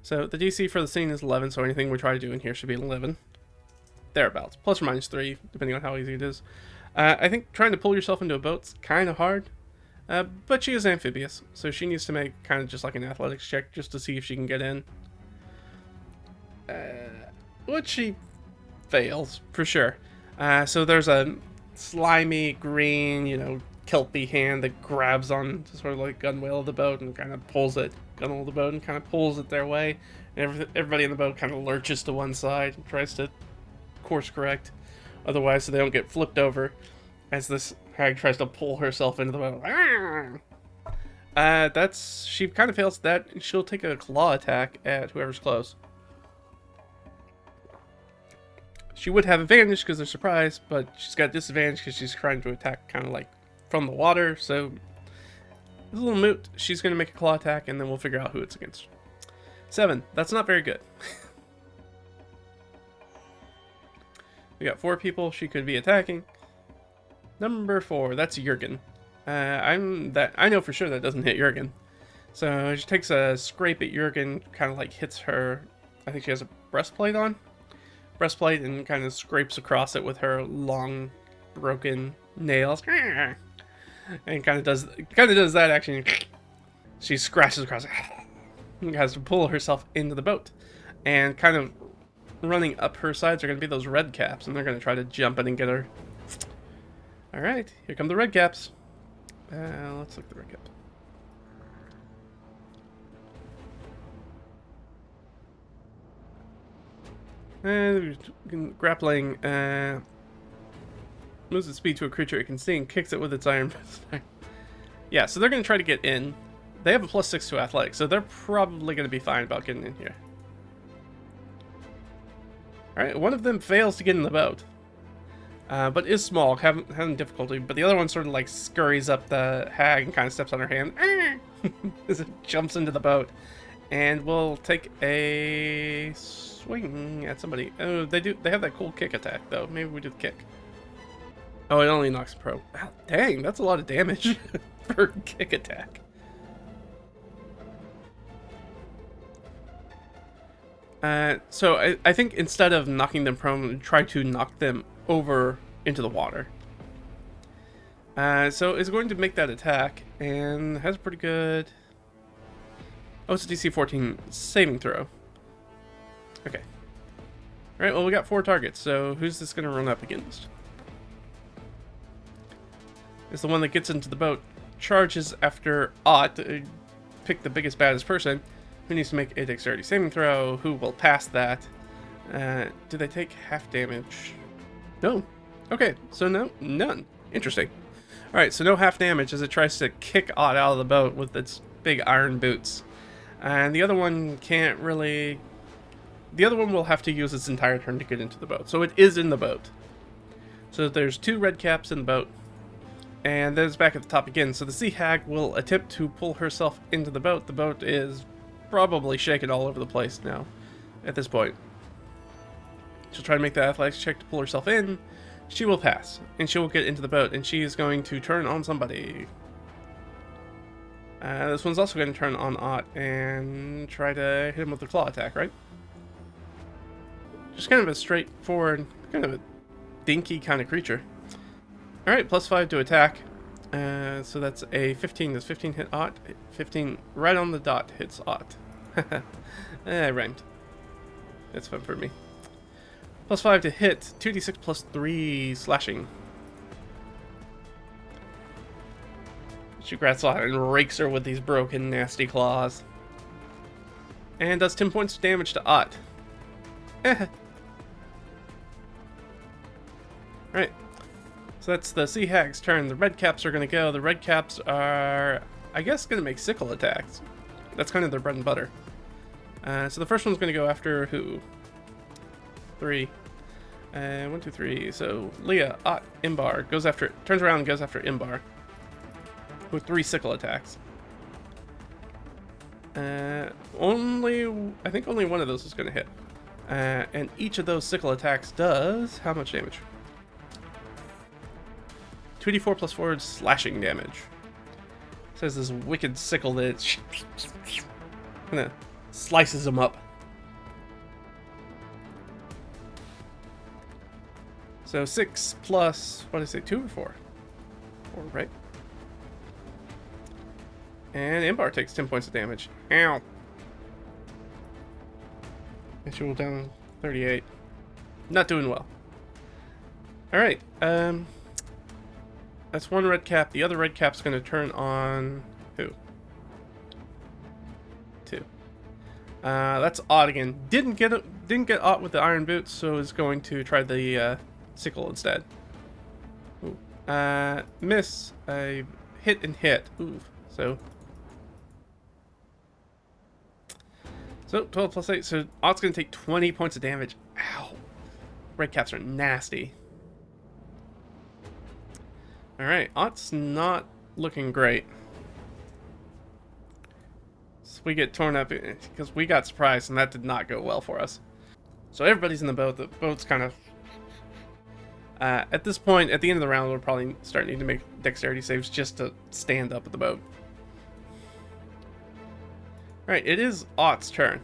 So the DC for the scene is 11, so anything we try to do in here should be an 11. Thereabouts. Plus or minus 3, depending on how easy it is. I think trying to pull yourself into a boat's kind of hard. But she is amphibious, so she needs to make kind of just like an athletics check just to see if she can get in. Which she fails, for sure. So there's a slimy, green, kelpy hand that grabs on to sort of like gunwale of the boat and kind of pulls it, gunwale of the boat and kind of pulls it their way. And everybody in the boat kind of lurches to one side and tries to course correct. Otherwise, so they don't get flipped over as this hag tries to pull herself into the boat. She kind of fails that. She'll take a claw attack at whoever's close. She would have advantage because they're surprised, but she's got disadvantage because she's trying to attack kind of like from the water, so it's a little moot. She's going to make a claw attack, and then we'll figure out who it's against. 7. That's not very good. We got 4 people she could be attacking. Number 4, that's Jurgen. I know for sure that doesn't hit Jurgen. So she takes a scrape at Jurgen, kind of like hits her. I think she has a breastplate on. Breastplate, and kind of scrapes across it with her long, broken nails. And kind of does that action. She scratches across it. And has to pull herself into the boat. And kind of running up her sides are going to be those red caps, and they're going to try to jump in and get her. Alright, here come the red caps. Let's look at the red caps. Grappling moves its speed to a creature it can see and kicks it with its iron fist. Yeah, so they're going to try to get in. They have a +6 to athletics, so they're probably going to be fine about getting in here. Alright, one of them fails to get in the boat. But is small, having difficulty. But the other one sort of like scurries up the hag and kind of steps on her hand. As it jumps into the boat. And we'll take a swing at somebody. Oh, they have that cool kick attack, though. Maybe we do the kick. Oh, it only knocks pro. Wow, dang, that's a lot of damage for kick attack. So I think instead of knocking them prone, try to knock them over into the water. So it's going to make that attack, and has a pretty good... Oh, it's a DC 14 saving throw. Okay. Alright, well we got 4 targets, so who's this going to run up against? It's the one that gets into the boat, charges after Ott, pick the biggest, baddest person, who needs to make a dexterity saving throw, who will pass that. Do they take half damage? No. Okay, so no, none. Interesting. Alright, so no half damage as it tries to kick Ott out of the boat with its big iron boots. And the other one can't really... The other one will have to use its entire turn to get into the boat. So it is in the boat. So there's 2 red caps in the boat. And then it's back at the top again. So the sea hag will attempt to pull herself into the boat. The boat is probably shaking all over the place now at this point. She'll try to make the athletics check to pull herself in. She will pass, and she will get into the boat, and she is going to turn on somebody. This one's also going to turn on Ott and try to hit him with the claw attack, right? Just kind of a straightforward, kind of a dinky kind of creature. Alright, +5 to attack. So that's a 15. Does 15 hit Ott? 15 right on the dot hits Ott. Rhymed. That's fun for me. +5 to hit, 2d6 plus 3 slashing. She grabs Ott and rakes her with these broken, nasty claws. And does 10 points of damage to Ott. Right. So that's the Sea Hag's turn. The red caps are going to go. The red caps are, I guess, going to make sickle attacks. That's kind of their bread and butter. So the first one's going to go after who? 3. 1, 2, 3. So Leah, Ott, Imbar goes after, turns around and goes after Imbar with 3 sickle attacks. I think only one of those is going to hit. And each of those sickle attacks does how much damage? 2d4 plus 4 slashing damage. It says this wicked sickle that kind of slices them up. So 6 plus, what did I say, 2 or 4? 4, right? And Imbar takes 10 points of damage. Ow. And she will down 38. Not doing well. Alright, that's one red cap. The other red cap's going to turn on who? 2. That's Ott again. Didn't get Ott with the iron boots, so is going to try the sickle instead. Ooh. Miss. I hit and hit. Ooh. So 12 plus 8. So Ott's going to take 20 points of damage. Ow. Red caps are nasty. Alright, Ott's not looking great. So we get torn up because we got surprised and that did not go well for us. So everybody's in the boat. The boat's kind of... at this point, at the end of the round, we'll probably start needing to make dexterity saves just to stand up at the boat. Alright, it is Ott's turn.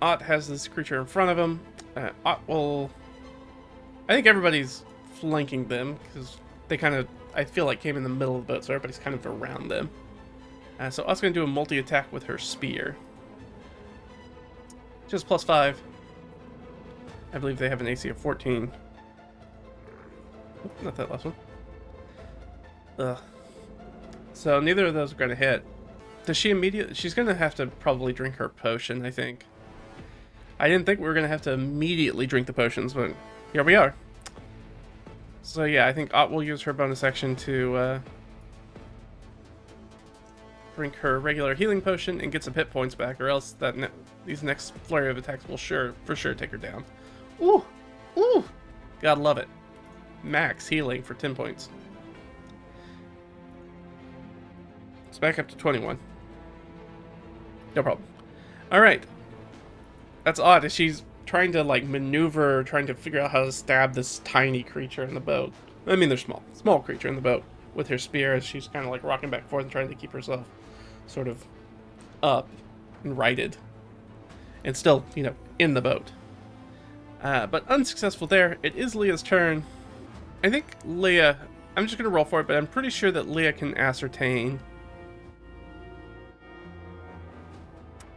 Ott has this creature in front of him. Ott will... I think everybody's flanking them because they kind of, I feel like, came in the middle of the boat, so everybody's kind of around them. So Ott's going to do a multi-attack with her spear. Just +5. I believe they have an AC of 14. Not that last one. Ugh. So neither of those are going to hit. Does she immediately... She's going to have to probably drink her potion, I think. I didn't think we were going to have to immediately drink the potions, but here we are. So yeah, I think Ott will use her bonus action to drink her regular healing potion and get some hit points back, or else these next flurry of attacks will for sure take her down. Ooh! Ooh! Gotta love it. Max healing for 10 points. It's back up to 21. No problem. Alright. That's odd. She's trying to, like, maneuver, trying to figure out how to stab this tiny creature in the boat. I mean, they're small. Small creature in the boat with her spear as she's kind of, like, rocking back and forth and trying to keep herself sort of up and righted. And still, you know, in the boat. But unsuccessful there. It is Leah's turn. I think Leah... I'm just going to roll for it, but I'm pretty sure that Leah can ascertain...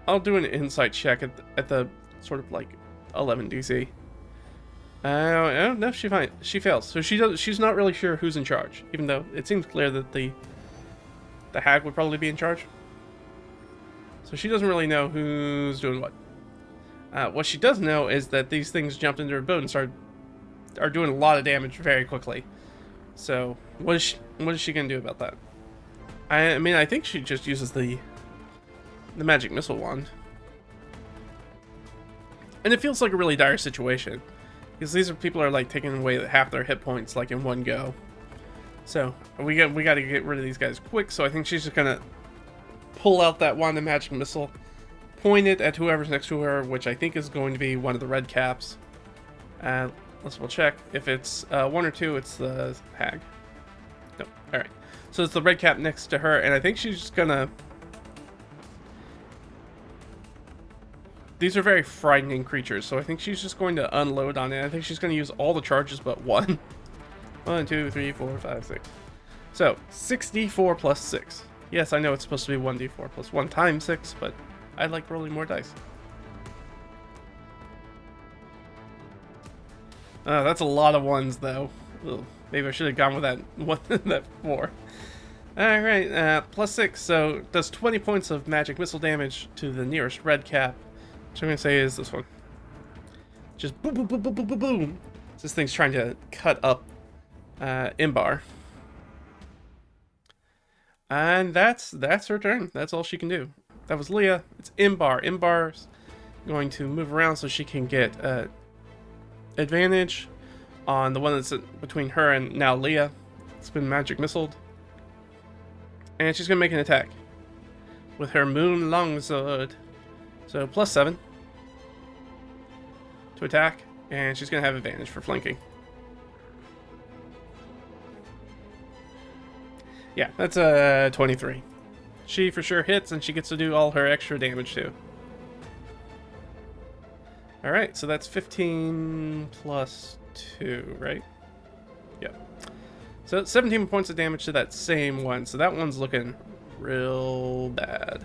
I'll do an insight check at the sort of like 11 DC. No, she fails. So she's not really sure who's in charge, even though it seems clear that the hag would probably be in charge. So she doesn't really know who's doing what. What she does know is that these things jumped into her boat and started are doing a lot of damage very quickly. So what is she gonna do about that? I mean, I think she just uses the magic missile wand, and it feels like a really dire situation because these are people are like taking away half their hit points like in one go. So we got to get rid of these guys quick. So I think she's just gonna pull out that wand of magic missile, point it at whoever's next to her, which I think is going to be one of the red caps. Let's we'll check if it's 1 or 2. It's the hag. Nope. All right. So it's the red cap next to her, and I think she's just gonna. These are very frightening creatures, so I think she's just going to unload on it. I think she's going to use all the charges but one. 1, 2, 3, 4, 5, 6. So 6d4 plus 6. Yes, I know it's supposed to be 1d4 plus 1 times 6, but I like rolling more dice. That's a lot of ones, though. Ugh, maybe I should have gone with that one, that 4. All right, plus 6, so it does 20 points of magic missile damage to the nearest red cap. Which I'm gonna say is this one. Just boom, boom, boom, boom, boom, boom, boom. This thing's trying to cut up Imbar. And that's her turn. That's all she can do. That was Leah. It's Imbar. Imbar's going to move around so she can get advantage on the one that's between her and now Leah. It's been magic missiled. And she's going to make an attack with her moon longsword. So plus 7 to attack. And she's going to have advantage for flanking. Yeah, that's a 23. She for sure hits, and she gets to do all her extra damage too. Alright, so that's 15 plus 2, right? Yeah. So 17 points of damage to that same one. So that one's looking real bad.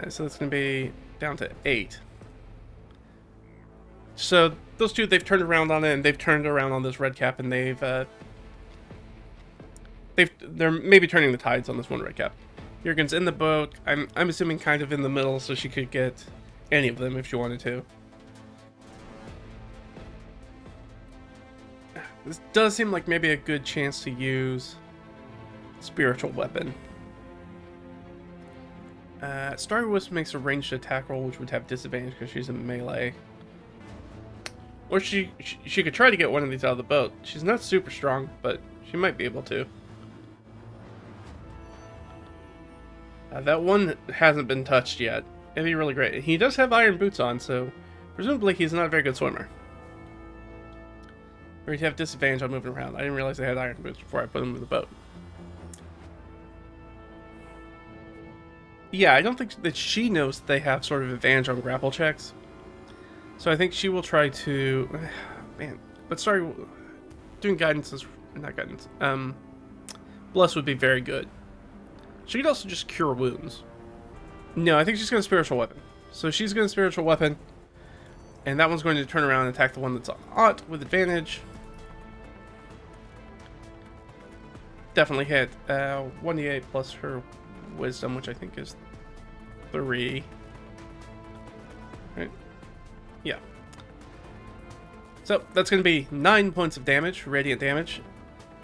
So that's going to be down to 8. So those two, they've turned around on it, and they've turned around on this red cap, and they're maybe turning the tides on this one red cap. Jurgen's in the boat. I'm assuming kind of in the middle, so she could get any of them if she wanted to. This does seem like maybe a good chance to use spiritual weapon. Starry Wisp makes a ranged attack roll, which would have disadvantage because she's in melee. Or she could try to get one of these out of the boat. She's not super strong, but she might be able to. That one hasn't been touched yet. It'd be really great. He does have iron boots on, so presumably he's not a very good swimmer. Or he'd have disadvantage on moving around. I didn't realize they had iron boots before I put him in the boat. Yeah, I don't think that she knows that they have sort of advantage on grapple checks. So I think she will try to... Man, but sorry, doing guidance is... Not guidance. Bless would be very good. She could also just cure wounds. No, I think she's going to spiritual weapon. So she's going to spiritual weapon. And that one's going to turn around and attack the one that's on Ott with advantage. Definitely hit. 1d8 plus her wisdom, which I think is 3. Right? Yeah. So that's going to be 9 points of damage, radiant damage,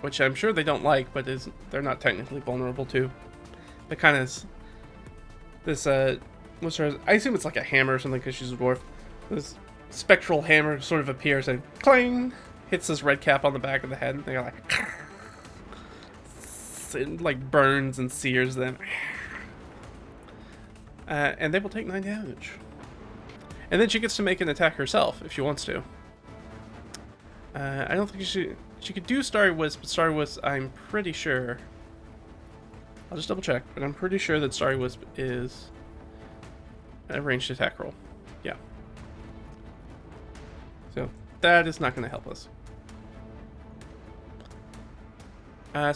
which I'm sure they don't like, but they're not technically vulnerable to. It kind of this what's her? I assume it's like a hammer or something because she's a dwarf. This spectral hammer sort of appears and clang hits this red cap on the back of the head, and they're like. It like burns and sears them, and they will take 9 damage. And then she gets to make an attack herself if she wants to. I don't think she could do Starry Wisp, but Starry Wisp, I'm pretty sure. I'll just double check, but I'm pretty sure that Starry Wisp is a ranged attack roll. Yeah. So that is not going to help us.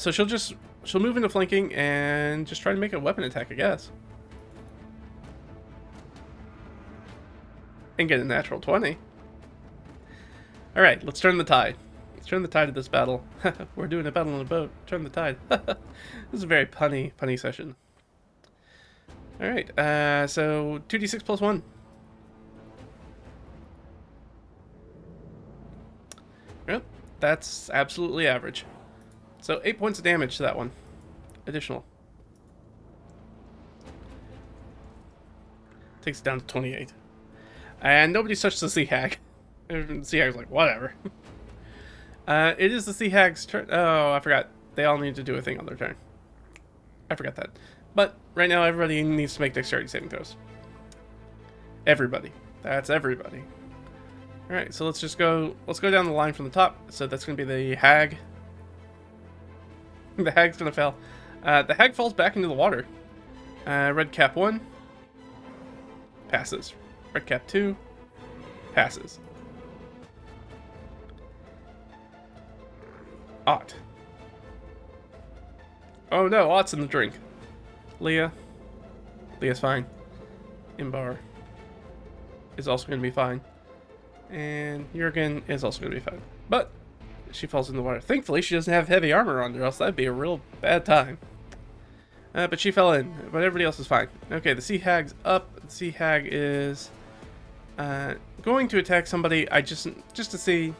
So she'll move into flanking and just try to make a weapon attack, I guess. And get a natural 20. Alright, let's turn the tide. Let's turn the tide of this battle. We're doing a battle on a boat. Turn the tide. This is a very punny session. Alright, so 2d6 plus 1. Yep, that's absolutely average. So 8 points of damage to that one. Additional. Takes it down to 28. And nobody's touched the Sea Hag. The Sea Hag's like, whatever. It is the Sea Hag's turn. Oh, I forgot. They all need to do a thing on their turn. I forgot that. But right now, everybody needs to make dexterity saving throws. Everybody. That's everybody. Alright, so let's go down the line from the top. So that's going to be the Hag. The Hag's going to fail. The Hag falls back into the water. Red cap 1. Passes. Red cap 2. Passes. Ott. Oh no, Ott's in the drink. Leah's fine. Imbar is also going to be fine. And Jurgen is also going to be fine. But she falls in the water. Thankfully, she doesn't have heavy armor on her, else that'd be a real bad time. But she fell in, but everybody else is fine. Okay, the Sea Hag's up. The Sea Hag is going to attack somebody. Just to see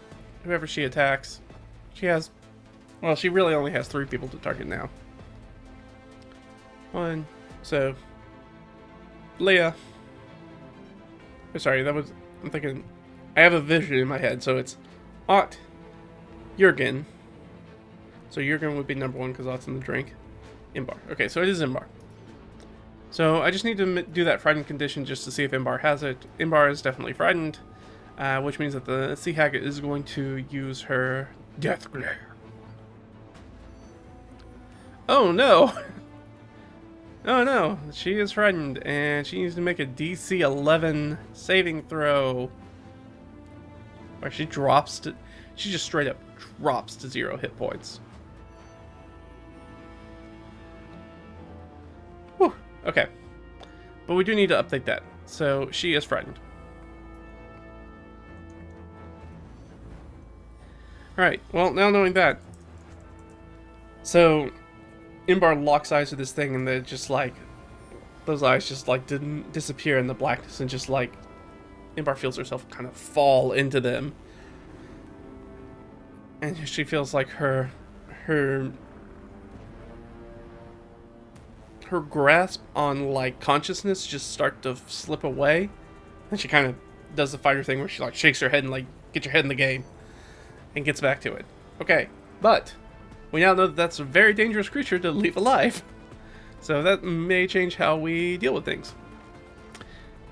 whoever she attacks. She has, well, she really only has 3 people to target now. 1, so Leah. Oh, sorry, I'm thinking. I have a vision in my head, so it's Ott, Jurgen. So Jurgen would be number 1 because Ott's in the drink. Imbar. Okay, so it is Imbar. So I just need to do that frightened condition just to see if Imbar has it. Imbar is definitely frightened, which means that the Sea Hag is going to use her Death Glare. Oh no! Oh no, she is frightened, and she needs to make a DC 11 saving throw. Or she just straight up drops to 0 hit points. Whew, okay. But we do need to update that. So she is frightened. Alright, well, now knowing that. So Imbar locks eyes with this thing, and they're just like, those eyes just like didn't disappear in the blackness, and just like Imbar feels herself kind of fall into them, and she feels like her grasp on like consciousness just start to slip away, and she kind of does the fighter thing where she like shakes her head and like, get your head in the game, and gets back to it. Okay, but we now know that that's a very dangerous creature to leave alive. So that may change how we deal with things.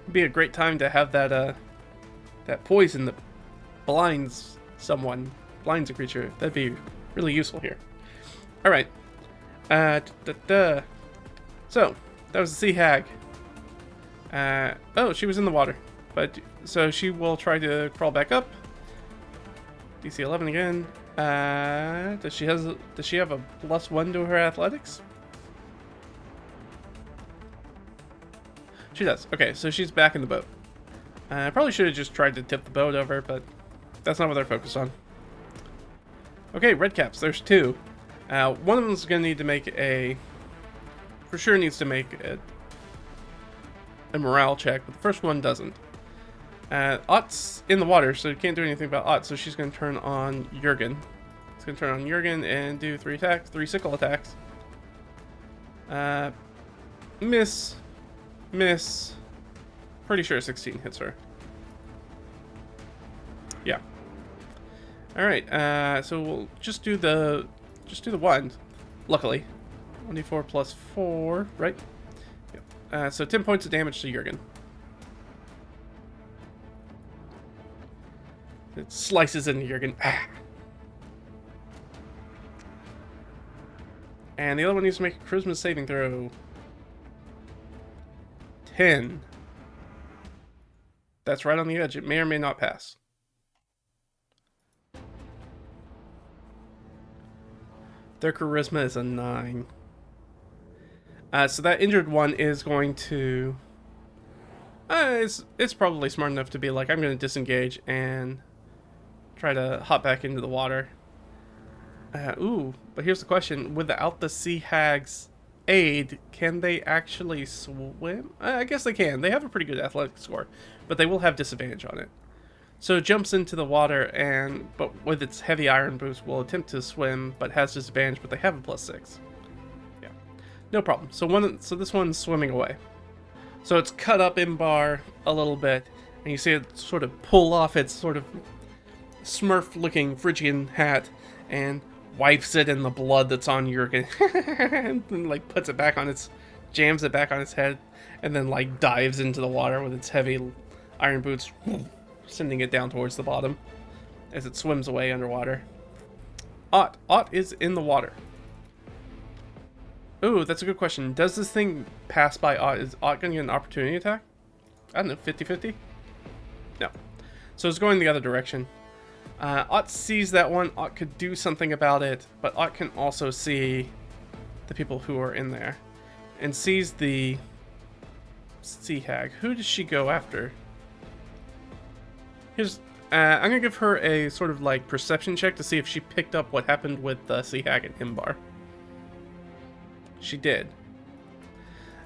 It'd be a great time to have that that poison that blinds a creature. That'd be really useful here. Alright. So, that was the Sea Hag. Oh, she was in the water. But so she will try to crawl back up. DC 11 again. Does she have a +1 to her athletics? She does. Okay, so she's back in the boat. I probably should have just tried to tip the boat over, but that's not what they're focused on. Okay, red caps. There's 2. One of them's gonna need to make for sure needs to make a morale check, but the first one doesn't. Ott's in the water, so you can't do anything about Ott, so she's going to turn on Jurgen. It's going to turn on Jurgen and do 3 sickle attacks. Miss. Pretty sure 16 hits her. Yeah. Alright, so we'll just do the 1, luckily. 1d4 plus 4, right? Yep. So 10 points of damage to Jurgen. It slices into Jurgen. Ah. And the other one needs to make a charisma saving throw. 10. That's right on the edge. It may or may not pass. Their charisma is a 9. So that injured one is going to... it's probably smart enough to be like, I'm going to disengage and try to hop back into the water. But here's the question. Without the Sea Hag's aid, can they actually swim? I guess they can. They have a pretty good athletic score, but they will have disadvantage on it. So it jumps into the water, but with its heavy iron boots will attempt to swim, but has disadvantage, but they have a +6. Yeah, no problem. So this one's swimming away. So it's cut up in bar a little bit, and you see it sort of pull off its sort of Smurf-looking Phrygian hat and wipes it in the blood that's on Jurgen, and then like puts it back on jams it back on its head, and then like dives into the water with its heavy iron boots, sending it down towards the bottom as it swims away underwater. Ott is in the water. Ooh, that's a good question. Does this thing pass by Ott? Is Ott going to get an opportunity attack? I don't know, 50-50? No. So it's going the other direction. Ott sees that one. Ott could do something about it, but Ott can also see the people who are in there. And sees the sea hag. Who does she go after? I'm going to give her a sort of like perception check to see if she picked up what happened with the sea hag and Imbar. She did.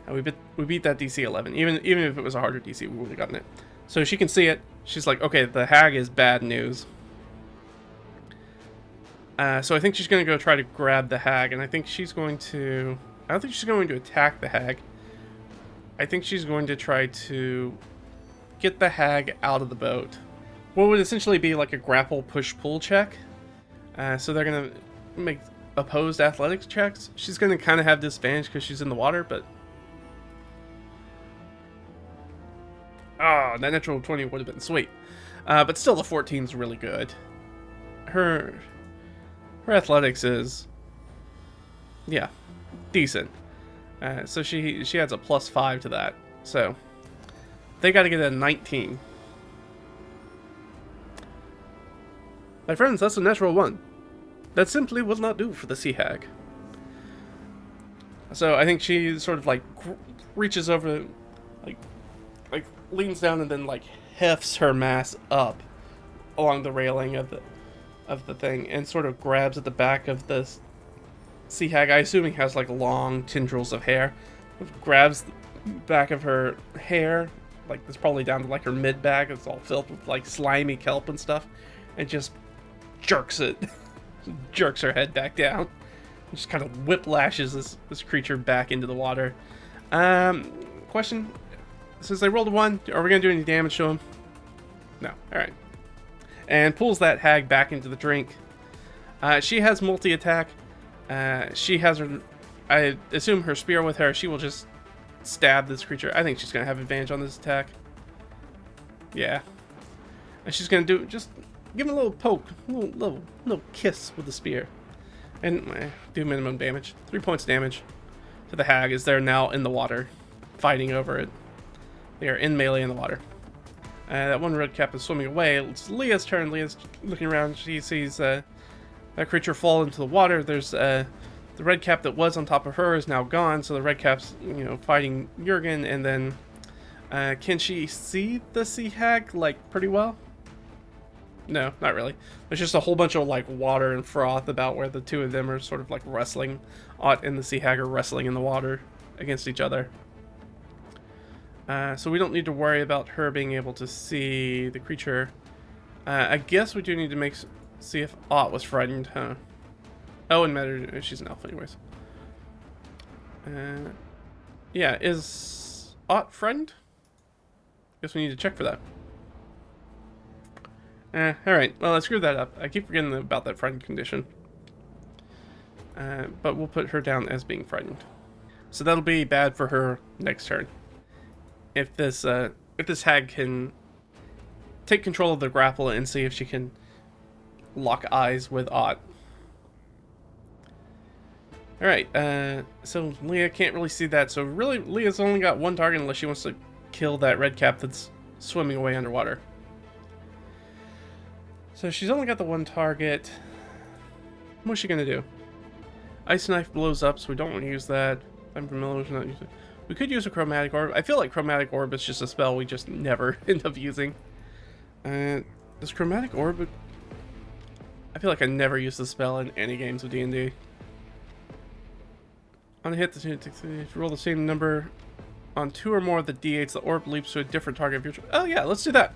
We beat that DC 11. Even if it was a harder DC, we would have gotten it. So she can see it. She's like, okay, the hag is bad news. So I think she's going to go try to grab the hag, and I think she's going to... I don't think she's going to attack the hag. I think she's going to try to get the hag out of the boat. What would essentially be like a grapple push-pull check. So they're going to make opposed athletics checks. She's going to kind of have disadvantage because she's in the water, but... Oh, that natural 20 would have been sweet. But still, the 14's really good. Her athletics is... yeah, decent. So she adds a +5 to that. So they got to get a 19. My friends, that's a natural 1. That simply will not do for the sea hag. So I think she sort of like reaches over, like leans down and then like hefts her mass up along the railing of the thing and sort of grabs at the back of the sea hag. I assume he has like long tendrils of hair. Grabs the back of her hair, like it's probably down to like her mid back. It's all filled with like slimy kelp and stuff, and just jerks it. Jerks her head back down. Just kind of whiplashes this creature back into the water. Question: since they rolled a 1, are we gonna do any damage to him? No. All right. And pulls that hag back into the drink. She has multi-attack. She has her, I assume, her spear with her. She will just stab this creature. I think she's gonna have advantage on this attack. Yeah. And she's gonna just give him a little poke, a little kiss with the spear, and do minimum damage. 3 points damage to the hag as they're now in the water, fighting over it. They are in melee in the water. That one red cap is swimming away. It's Leah's turn. Leah's looking around. She sees that creature fall into the water. There's the red cap that was on top of her is now gone. So the red cap's fighting Jurgen, and then can she see the sea hag like pretty well? No, not really. There's just a whole bunch of like water and froth about where the two of them are sort of like wrestling. Ott and the sea hag are wrestling in the water against each other. So we don't need to worry about her being able to see the creature. I guess we do need to see if Ott was frightened, huh? Oh, and matter, she's an elf anyways. Yeah, is Ott frightened? Guess we need to check for that. Alright, well, I screwed that up. I keep forgetting about that frightened condition. But we'll put her down as being frightened. So that'll be bad for her next turn. If this hag can take control of the grapple and see if she can lock eyes with Ott. Alright, so Leah can't really see that, so really Leah's only got one target unless she wants to kill that red cap that's swimming away underwater. So she's only got the one target. What's she gonna do? Ice Knife blows up, so we don't want to use that. I'm familiar with not using it. We could use a Chromatic Orb. I feel like Chromatic Orb is just a spell we just never end up using. Does Chromatic Orb... I feel like I never use the spell in any games of D&D. On a hit, roll the same number on 2 or more of the d8s. The orb leaps to a different target of your choice. Oh yeah, let's do that.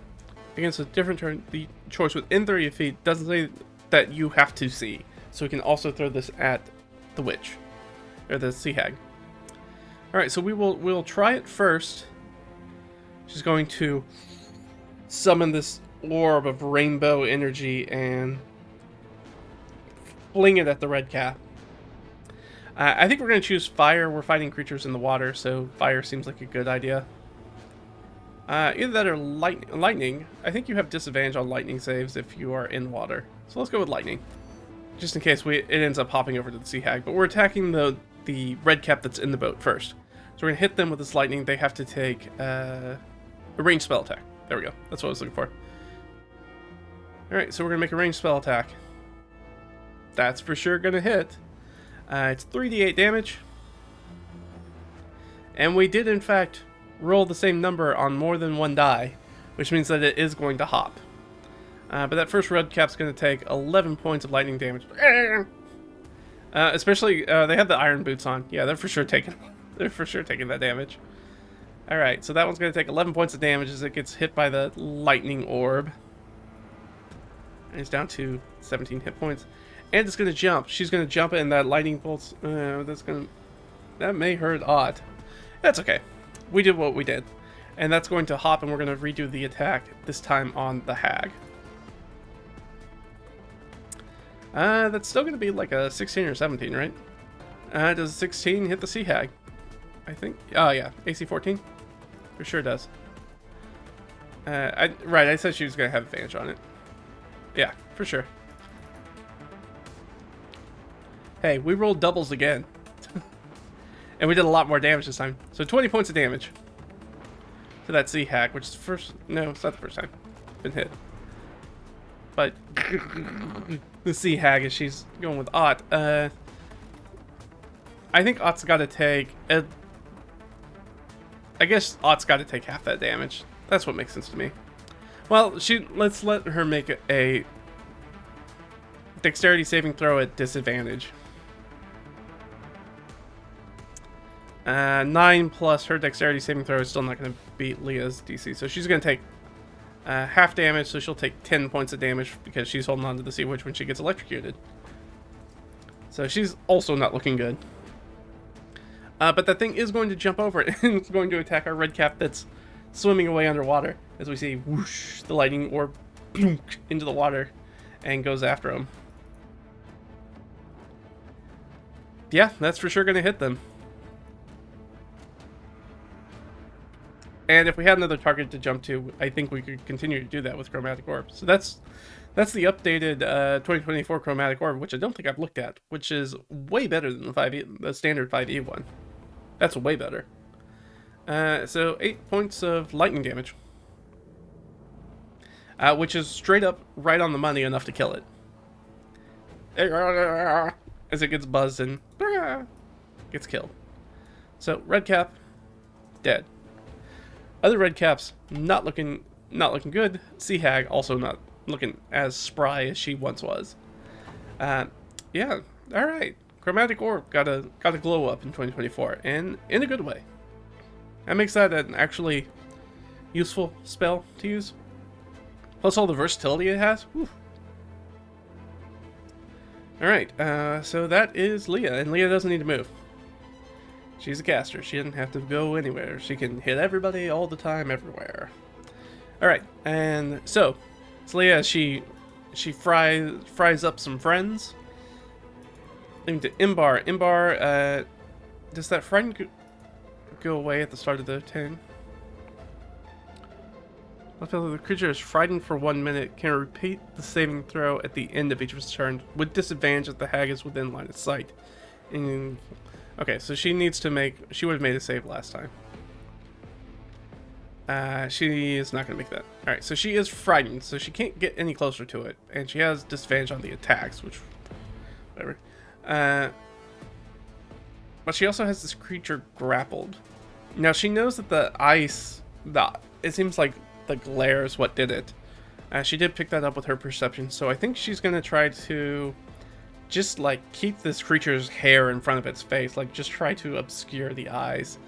against a different turn, the choice within 30 feet doesn't say that you have to see. So we can also throw this at the witch, or the sea hag. Alright, so we'll try it first. She's going to summon this orb of rainbow energy and fling it at the red cap. I think we're going to choose fire. We're fighting creatures in the water, so fire seems like a good idea. Either that or lightning. I think you have disadvantage on lightning saves if you are in water. So let's go with lightning. Just in case it ends up hopping over to the sea hag. But we're attacking the red cap that's in the boat first. So we're going to hit them with this lightning. They have to take a ranged spell attack. There we go. That's what I was looking for. Alright, so we're going to make a ranged spell attack. That's for sure going to hit. It's 3d8 damage. And we did, in fact, roll the same number on more than one die, which means that it is going to hop. But that first red cap's going to take 11 points of lightning damage. Especially, they have the iron boots on. Yeah, they're for sure taking that damage. Alright, so that one's going to take 11 points of damage as it gets hit by the lightning orb. And it's down to 17 hit points. And it's going to jump. She's going to jump and that lightning bolts. That may hurt odd. That's okay. We did what we did. And that's going to hop and we're going to redo the attack, this time on the hag. That's still going to be like a 16 or 17, right? Does 16 hit the sea hag? I think. Oh, yeah. AC 14? For sure does. Right, I said she was going to have advantage on it. Yeah, for sure. Hey, we rolled doubles again. And we did a lot more damage this time. So 20 points of damage to that sea hag, which is the first... No, it's not the first time it's been hit. But the sea hag, as she's going with Ott, I think Ott's got to take... I guess Ott's got to take half that damage. That's what makes sense to me. Well, let's let her make a dexterity saving throw at disadvantage. 9 plus her dexterity saving throw is still not going to beat Leah's DC. So she's going to take half damage, so she'll take 10 points of damage because she's holding on to the sea witch when she gets electrocuted. So she's also not looking good. But that thing is going to jump over it and it's going to attack our red cap that's swimming away underwater. As we see, whoosh, the lightning orb into the water and goes after him. Yeah, that's for sure going to hit them. And if we had another target to jump to, I think we could continue to do that with Chromatic Orb. So that's the updated 2024 Chromatic Orb, which I don't think I've looked at, which is way better than the standard 5e one. That's way better. So 8 points of lightning damage. Which is straight up right on the money, enough to kill it. As it gets buzzed and gets killed. So red cap, dead. Other red caps not looking good. Sea hag also not looking as spry as she once was. Yeah, all right. Chromatic Orb got a glow up in 2024, and in a good way. That makes that an actually useful spell to use. Plus all the versatility it has. Whew. All right, so that is Leah, and Leah doesn't need to move. She's a caster. She doesn't have to go anywhere. She can hit everybody all the time, everywhere. All right, and so it's Leah. She fries up some friends. Leading to Imbar. Imbar, does that friend go away at the start of the turn? The creature is frightened for 1 minute. Can repeat the saving throw at the end of each of its turn with disadvantage if the hag is within line of sight. Okay, so she needs to make... She would have made a save last time. She is not going to make that. Alright, so she is frightened, so she can't get any closer to it. And she has disadvantage on the attacks, which... Whatever. But she also has this creature grappled. Now, she knows that the ice... It seems like the glare is what did it. She did pick that up with her perception, so I think she's going to try to... just like keep this creature's hair in front of its face, like just try to obscure the eyes.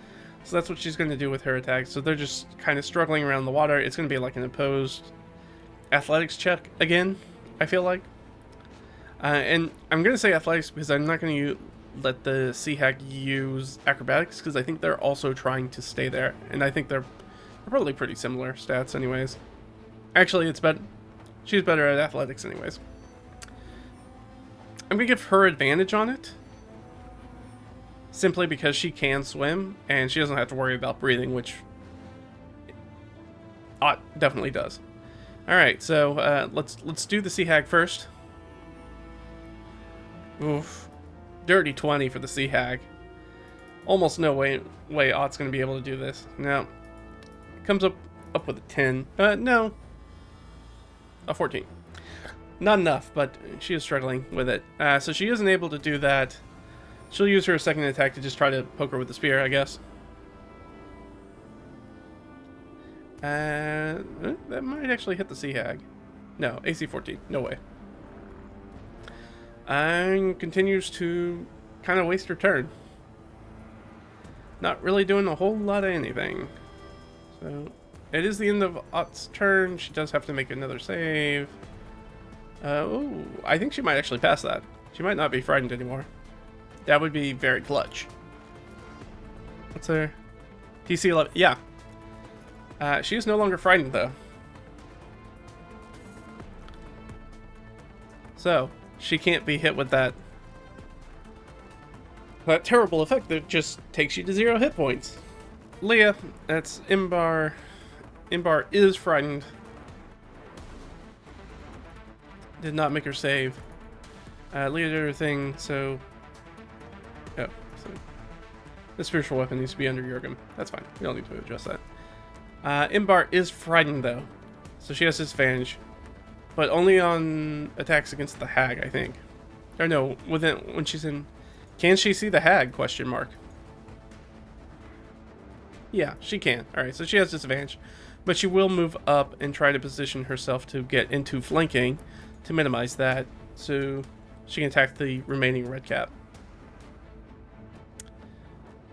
So that's what she's going to do with her attack. So they're just kind of struggling around the water. It's going to be like an opposed athletics check again, I feel like. And I'm going to say athletics because I'm not going to let the Sea Hag use acrobatics because I think they're also trying to stay there. And I think they're probably pretty similar stats anyways. Actually, she's better at athletics anyways. I'm going to give her advantage on it. Simply because she can swim and she doesn't have to worry about breathing, which Ott definitely does. Alright, so let's do the Sea Hag first. Oof. Dirty 20 for the Sea Hag. Almost no way Ott's going to be able to do this. Now, it comes up with a 10. No. A 14. Not enough, but she is struggling with it. So she isn't able to do that. She'll use her second attack to just try to poke her with the spear, I guess. That might actually hit the Sea Hag. No, AC 14. No way. And continues to kind of waste her turn. Not really doing a whole lot of anything. So, it is the end of Ott's turn. She does have to make another save. Oh, I think she might actually pass that. She might not be frightened anymore. That would be very clutch. What's her DC 11? Yeah. She is no longer frightened, though. So, she can't be hit with that terrible effect that just takes you to 0 hit points. Leah, that's Imbar. Imbar is frightened. Did not make her save. Leah did her thing, so... Oh, so... The spiritual weapon needs to be under Jurgen. That's fine. We don't need to adjust that. Imbar is frightened, though. So she has disadvantage. But only on attacks against the hag, I think. Or no, when she's in... Can she see the hag? Question mark. Yeah, she can. Alright, so she has disadvantage. But she will move up and try to position herself to get into flanking to minimize that. So she can attack the remaining red cap.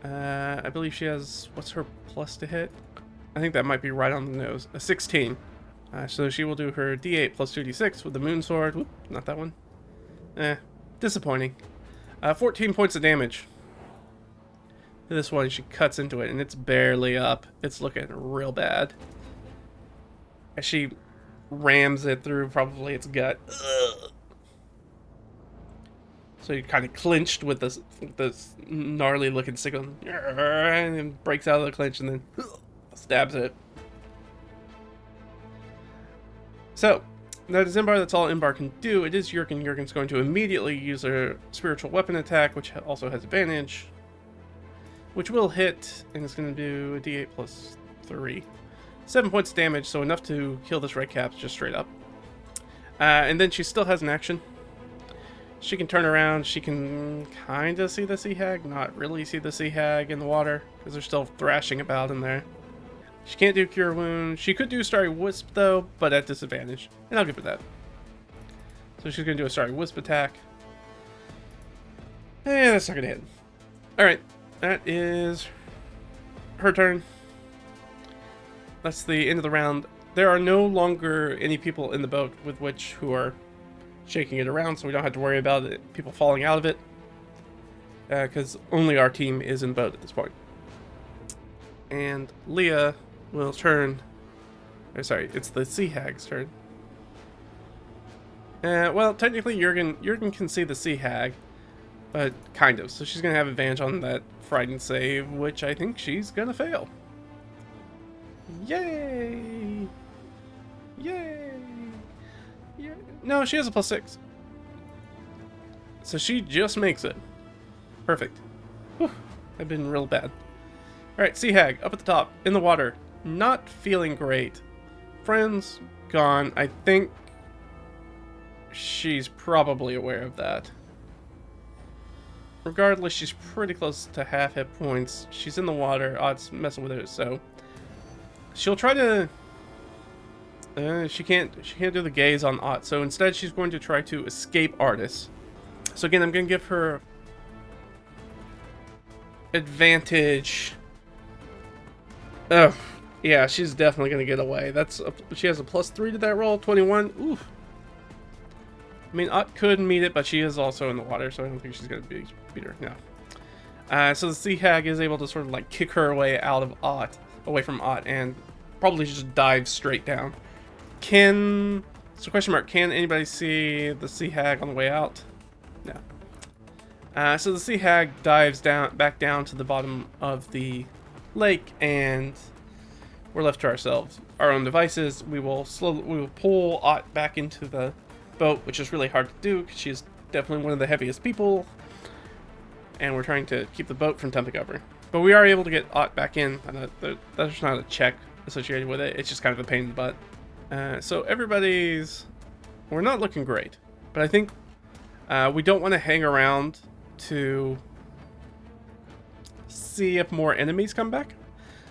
I believe she has... What's her plus to hit? I think that might be right on the nose. A 16. So she will do her D8 plus 2d6 with the moon sword. Whoop, not that one. Disappointing. 14 points of damage. This one, she cuts into it, and it's barely up. It's looking real bad. As she rams it through probably its gut. Ugh. So you kind of clinched with this gnarly looking sickle, and then breaks out of the clinch and then stabs it. So, that is Imbar. That's all Imbar can do. It is Jurgen. Jurgen's going to immediately use a spiritual weapon attack, which also has advantage. Which will hit, and it's going to do a d8 plus 3. 7 points of damage, so enough to kill this red cap just straight up. And then she still has an action. She can turn around. She can kind of see the Sea Hag, not really see the Sea Hag in the water, because they're still thrashing about in there. She can't do Cure Wound. She could do Starry Wisp, though, but at disadvantage. And I'll give her that. So she's going to do a Starry Wisp attack. And that's not going to hit. Alright, that is her turn. That's the end of the round. There are no longer any people in the boat with which who are shaking it around, so we don't have to worry about it, people falling out of it. Because only our team is in the boat at this point. And Leah will turn... sorry, it's the Sea Hag's turn. Well, technically Jurgen can see the Sea Hag, but kind of. So she's going to have advantage on that frightened save, which I think she's going to fail. Yay! Yay! No, she has a plus 6. So she just makes it. Perfect. Whew, I've been real bad. Alright, Sea Hag, up at the top, in the water. Not feeling great. Friends, gone. I think she's probably aware of that. Regardless, she's pretty close to half hit points. She's in the water. Odd's messing with her, so... She'll try to... she can't do the gaze on Ott, so instead she's going to try to escape Artis. So again, I'm going to give her... advantage... Ugh. Yeah, she's definitely going to get away. She has a +3 to that roll, 21. Oof. I mean, Ott could meet it, but she is also in the water, so I don't think she's going to beat her. No. So the Sea Hag is able to sort of like kick her way out of Ott, away from Ott, and probably just dive straight down. So question mark, can anybody see the Sea Hag on the way out? No. So the Sea Hag dives back down to the bottom of the lake, and we're left to ourselves, our own devices. We will pull Ott back into the boat, which is really hard to do because she's definitely one of the heaviest people, and we're trying to keep the boat from tumbling over. But we are able to get Ott back in, and there's not a check associated with it. It's just kind of a pain in the butt. So we're not looking great, but I think we don't want to hang around to see if more enemies come back.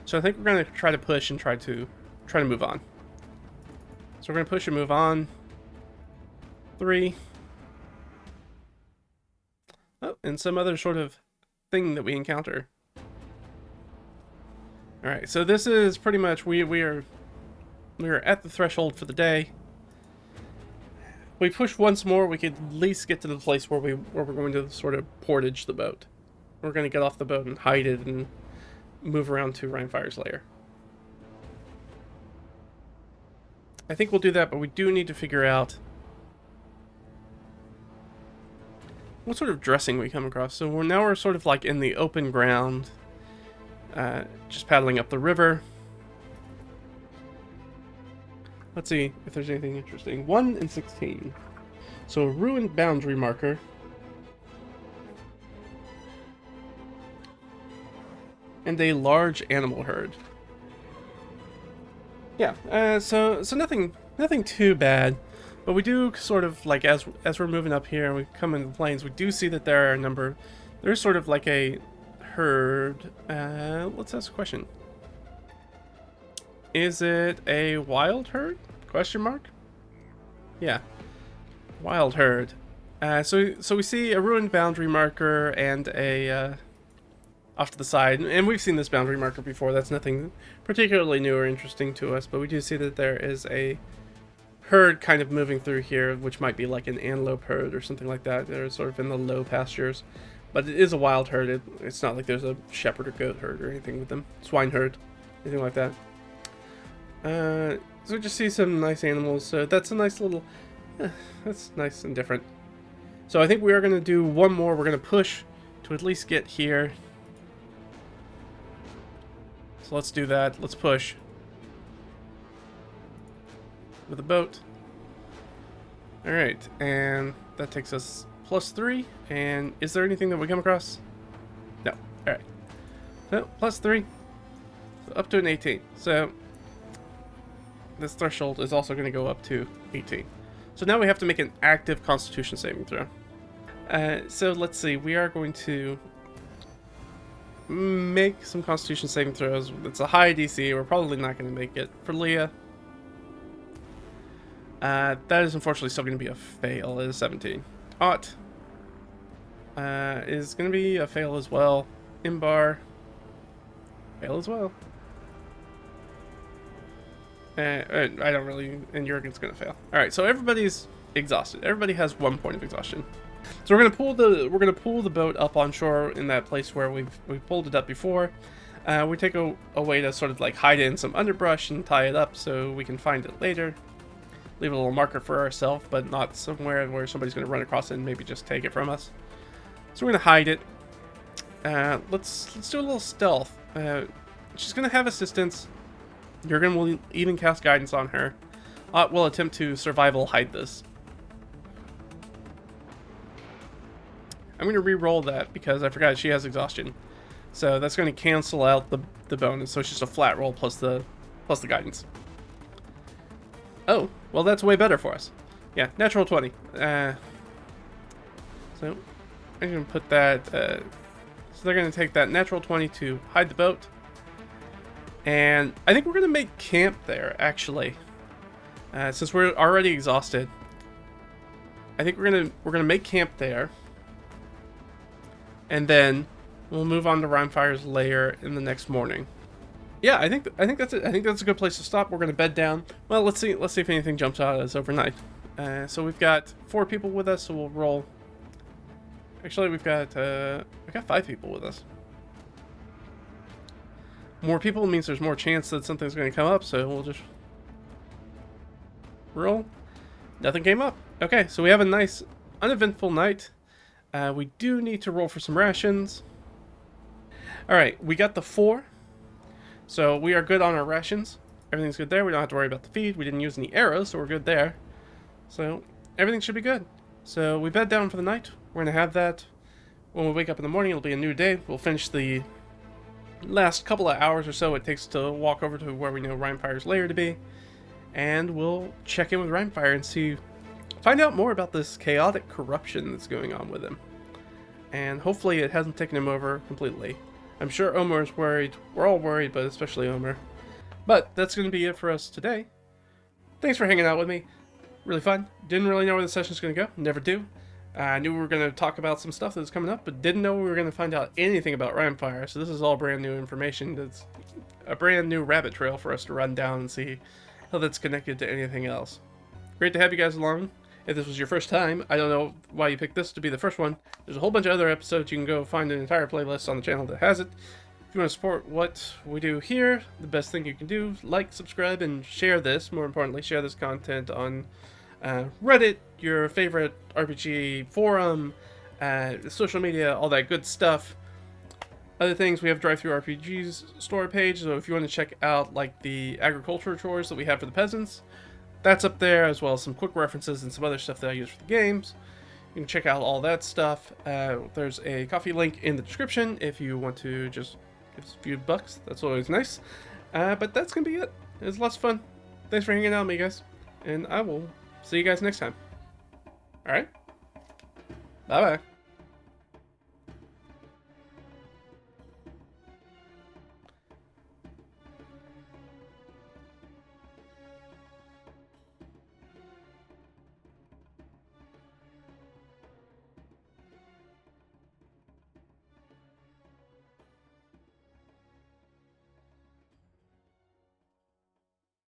So I think we're going to try to push and try to move on. So we're going to push and move on. 3. Oh, and some other sort of thing that we encounter. Alright, so this is pretty much, we are at the threshold for the day. We push once more, we could at least get to the place where we're going to sort of portage the boat. We're going to get off the boat and hide it and move around to Rhinefire's lair. I think we'll do that, but we do need to figure out what sort of dressing we come across. So we're sort of like in the open ground, just paddling up the river. Let's see if there's anything interesting. 1 and 16. So a ruined boundary marker. And a large animal herd. Yeah, so nothing too bad, but we do sort of like as we're moving up here and we come into the plains, we do see that there are a number. There's sort of like a herd. Let's ask a question. Is it a wild herd? Question mark. Yeah, wild herd. So we see a ruined boundary marker and a off to the side, and we've seen this boundary marker before. That's nothing particularly new or interesting to us, but we do see that there is a herd kind of moving through here, which might be like an antelope herd or something like that. They're sort of in the low pastures, but it is a wild herd. It's not like there's a shepherd or goat herd or anything with them. Swine herd, anything like that. So we just see some nice animals. So that's a nice little, that's nice and different. So I think we are going to do one more. We're going to push to at least get here. So let's do that. Let's push with a boat. All right, and that takes us +3. And is there anything that we come across? No. All right. No, +3. So up to an 18. So this threshold is also going to go up to 18. So now we have to make an active Constitution saving throw. So let's see. We are going to make some Constitution saving throws. It's a high DC. We're probably not going to make it. For Leah, that is unfortunately still going to be a fail. It is 17. Ott is going to be a fail as well. Imbar, fail as well. I don't really, and Jurgen's going to fail. All right, so everybody's exhausted. Everybody has 1 point of exhaustion. So we're gonna pull the boat up on shore in that place where we've pulled it up before. We take a way to sort of like hide it in some underbrush and tie it up so we can find it later. Leave a little marker for ourselves, but not somewhere where somebody's gonna run across it and maybe just take it from us. So we're gonna hide it. Let's do a little stealth. She's gonna have assistance. Jurgen will even cast guidance on her. We'll attempt to survival hide this. I'm going to re-roll that because I forgot she has exhaustion. So that's going to cancel out the bonus. So it's just a flat roll plus the guidance. Oh, well that's way better for us. Yeah, natural 20. So I'm going to put that. So they're going to take that natural 20 to hide the boat. And I think we're going to make camp there, actually. Since we're already exhausted. I think we're gonna make camp there. And then we'll move on to Rhinefire's lair in the next morning. yeah, I think that's it. I think that's a good place to stop. We're gonna bed down. Well, let's see if anything jumps out at us overnight. So we've got 4 people with us, so we'll roll. Actually, we've got 5 people with us. More people means there's more chance that something's going to come up, so we'll just roll. Nothing came up. Okay, so we have a nice, uneventful night. We do need to roll for some rations. Alright, we got the 4. So we are good on our rations. Everything's good there. We don't have to worry about the feed. We didn't use any arrows, so we're good there. So everything should be good. So we bed down for the night. We're going to have that. When we wake up in the morning, it'll be a new day. We'll finish the last couple of hours or so it takes to walk over to where we know Rhinefire's lair to be. And we'll check in with Rhinefire and find out more about this chaotic corruption that's going on with him. And hopefully it hasn't taken him over completely. I'm sure Omar's worried. We're all worried, but especially Omar. But that's going to be it for us today. Thanks for hanging out with me. Really fun. Didn't really know where the session's going to go. Never do. I knew we were going to talk about some stuff that was coming up, but didn't know we were going to find out anything about Rhinefire. So this is all brand new information. That's a brand new rabbit trail for us to run down and see how that's connected to anything else. Great to have you guys along. If this was your first time, I don't know why you picked this to be the first one. There's a whole bunch of other episodes. You can go find an entire playlist on the channel that has it. If you want to support what we do here, the best thing you can do, like, subscribe, and share this. More importantly, share this content on Reddit, your favorite RPG forum, social media, all that good stuff. Other things, we have DriveThruRPG's store page, so if you want to check out like the agriculture chores that we have for the peasants, that's up there, as well as some quick references and some other stuff that I use for the games. You can check out all that stuff. There's a coffee link in the description if you want to just give us a few bucks. That's always nice. But that's going to be it. It was lots of fun. Thanks for hanging out with me, guys. And I will see you guys next time. Alright? Bye-bye.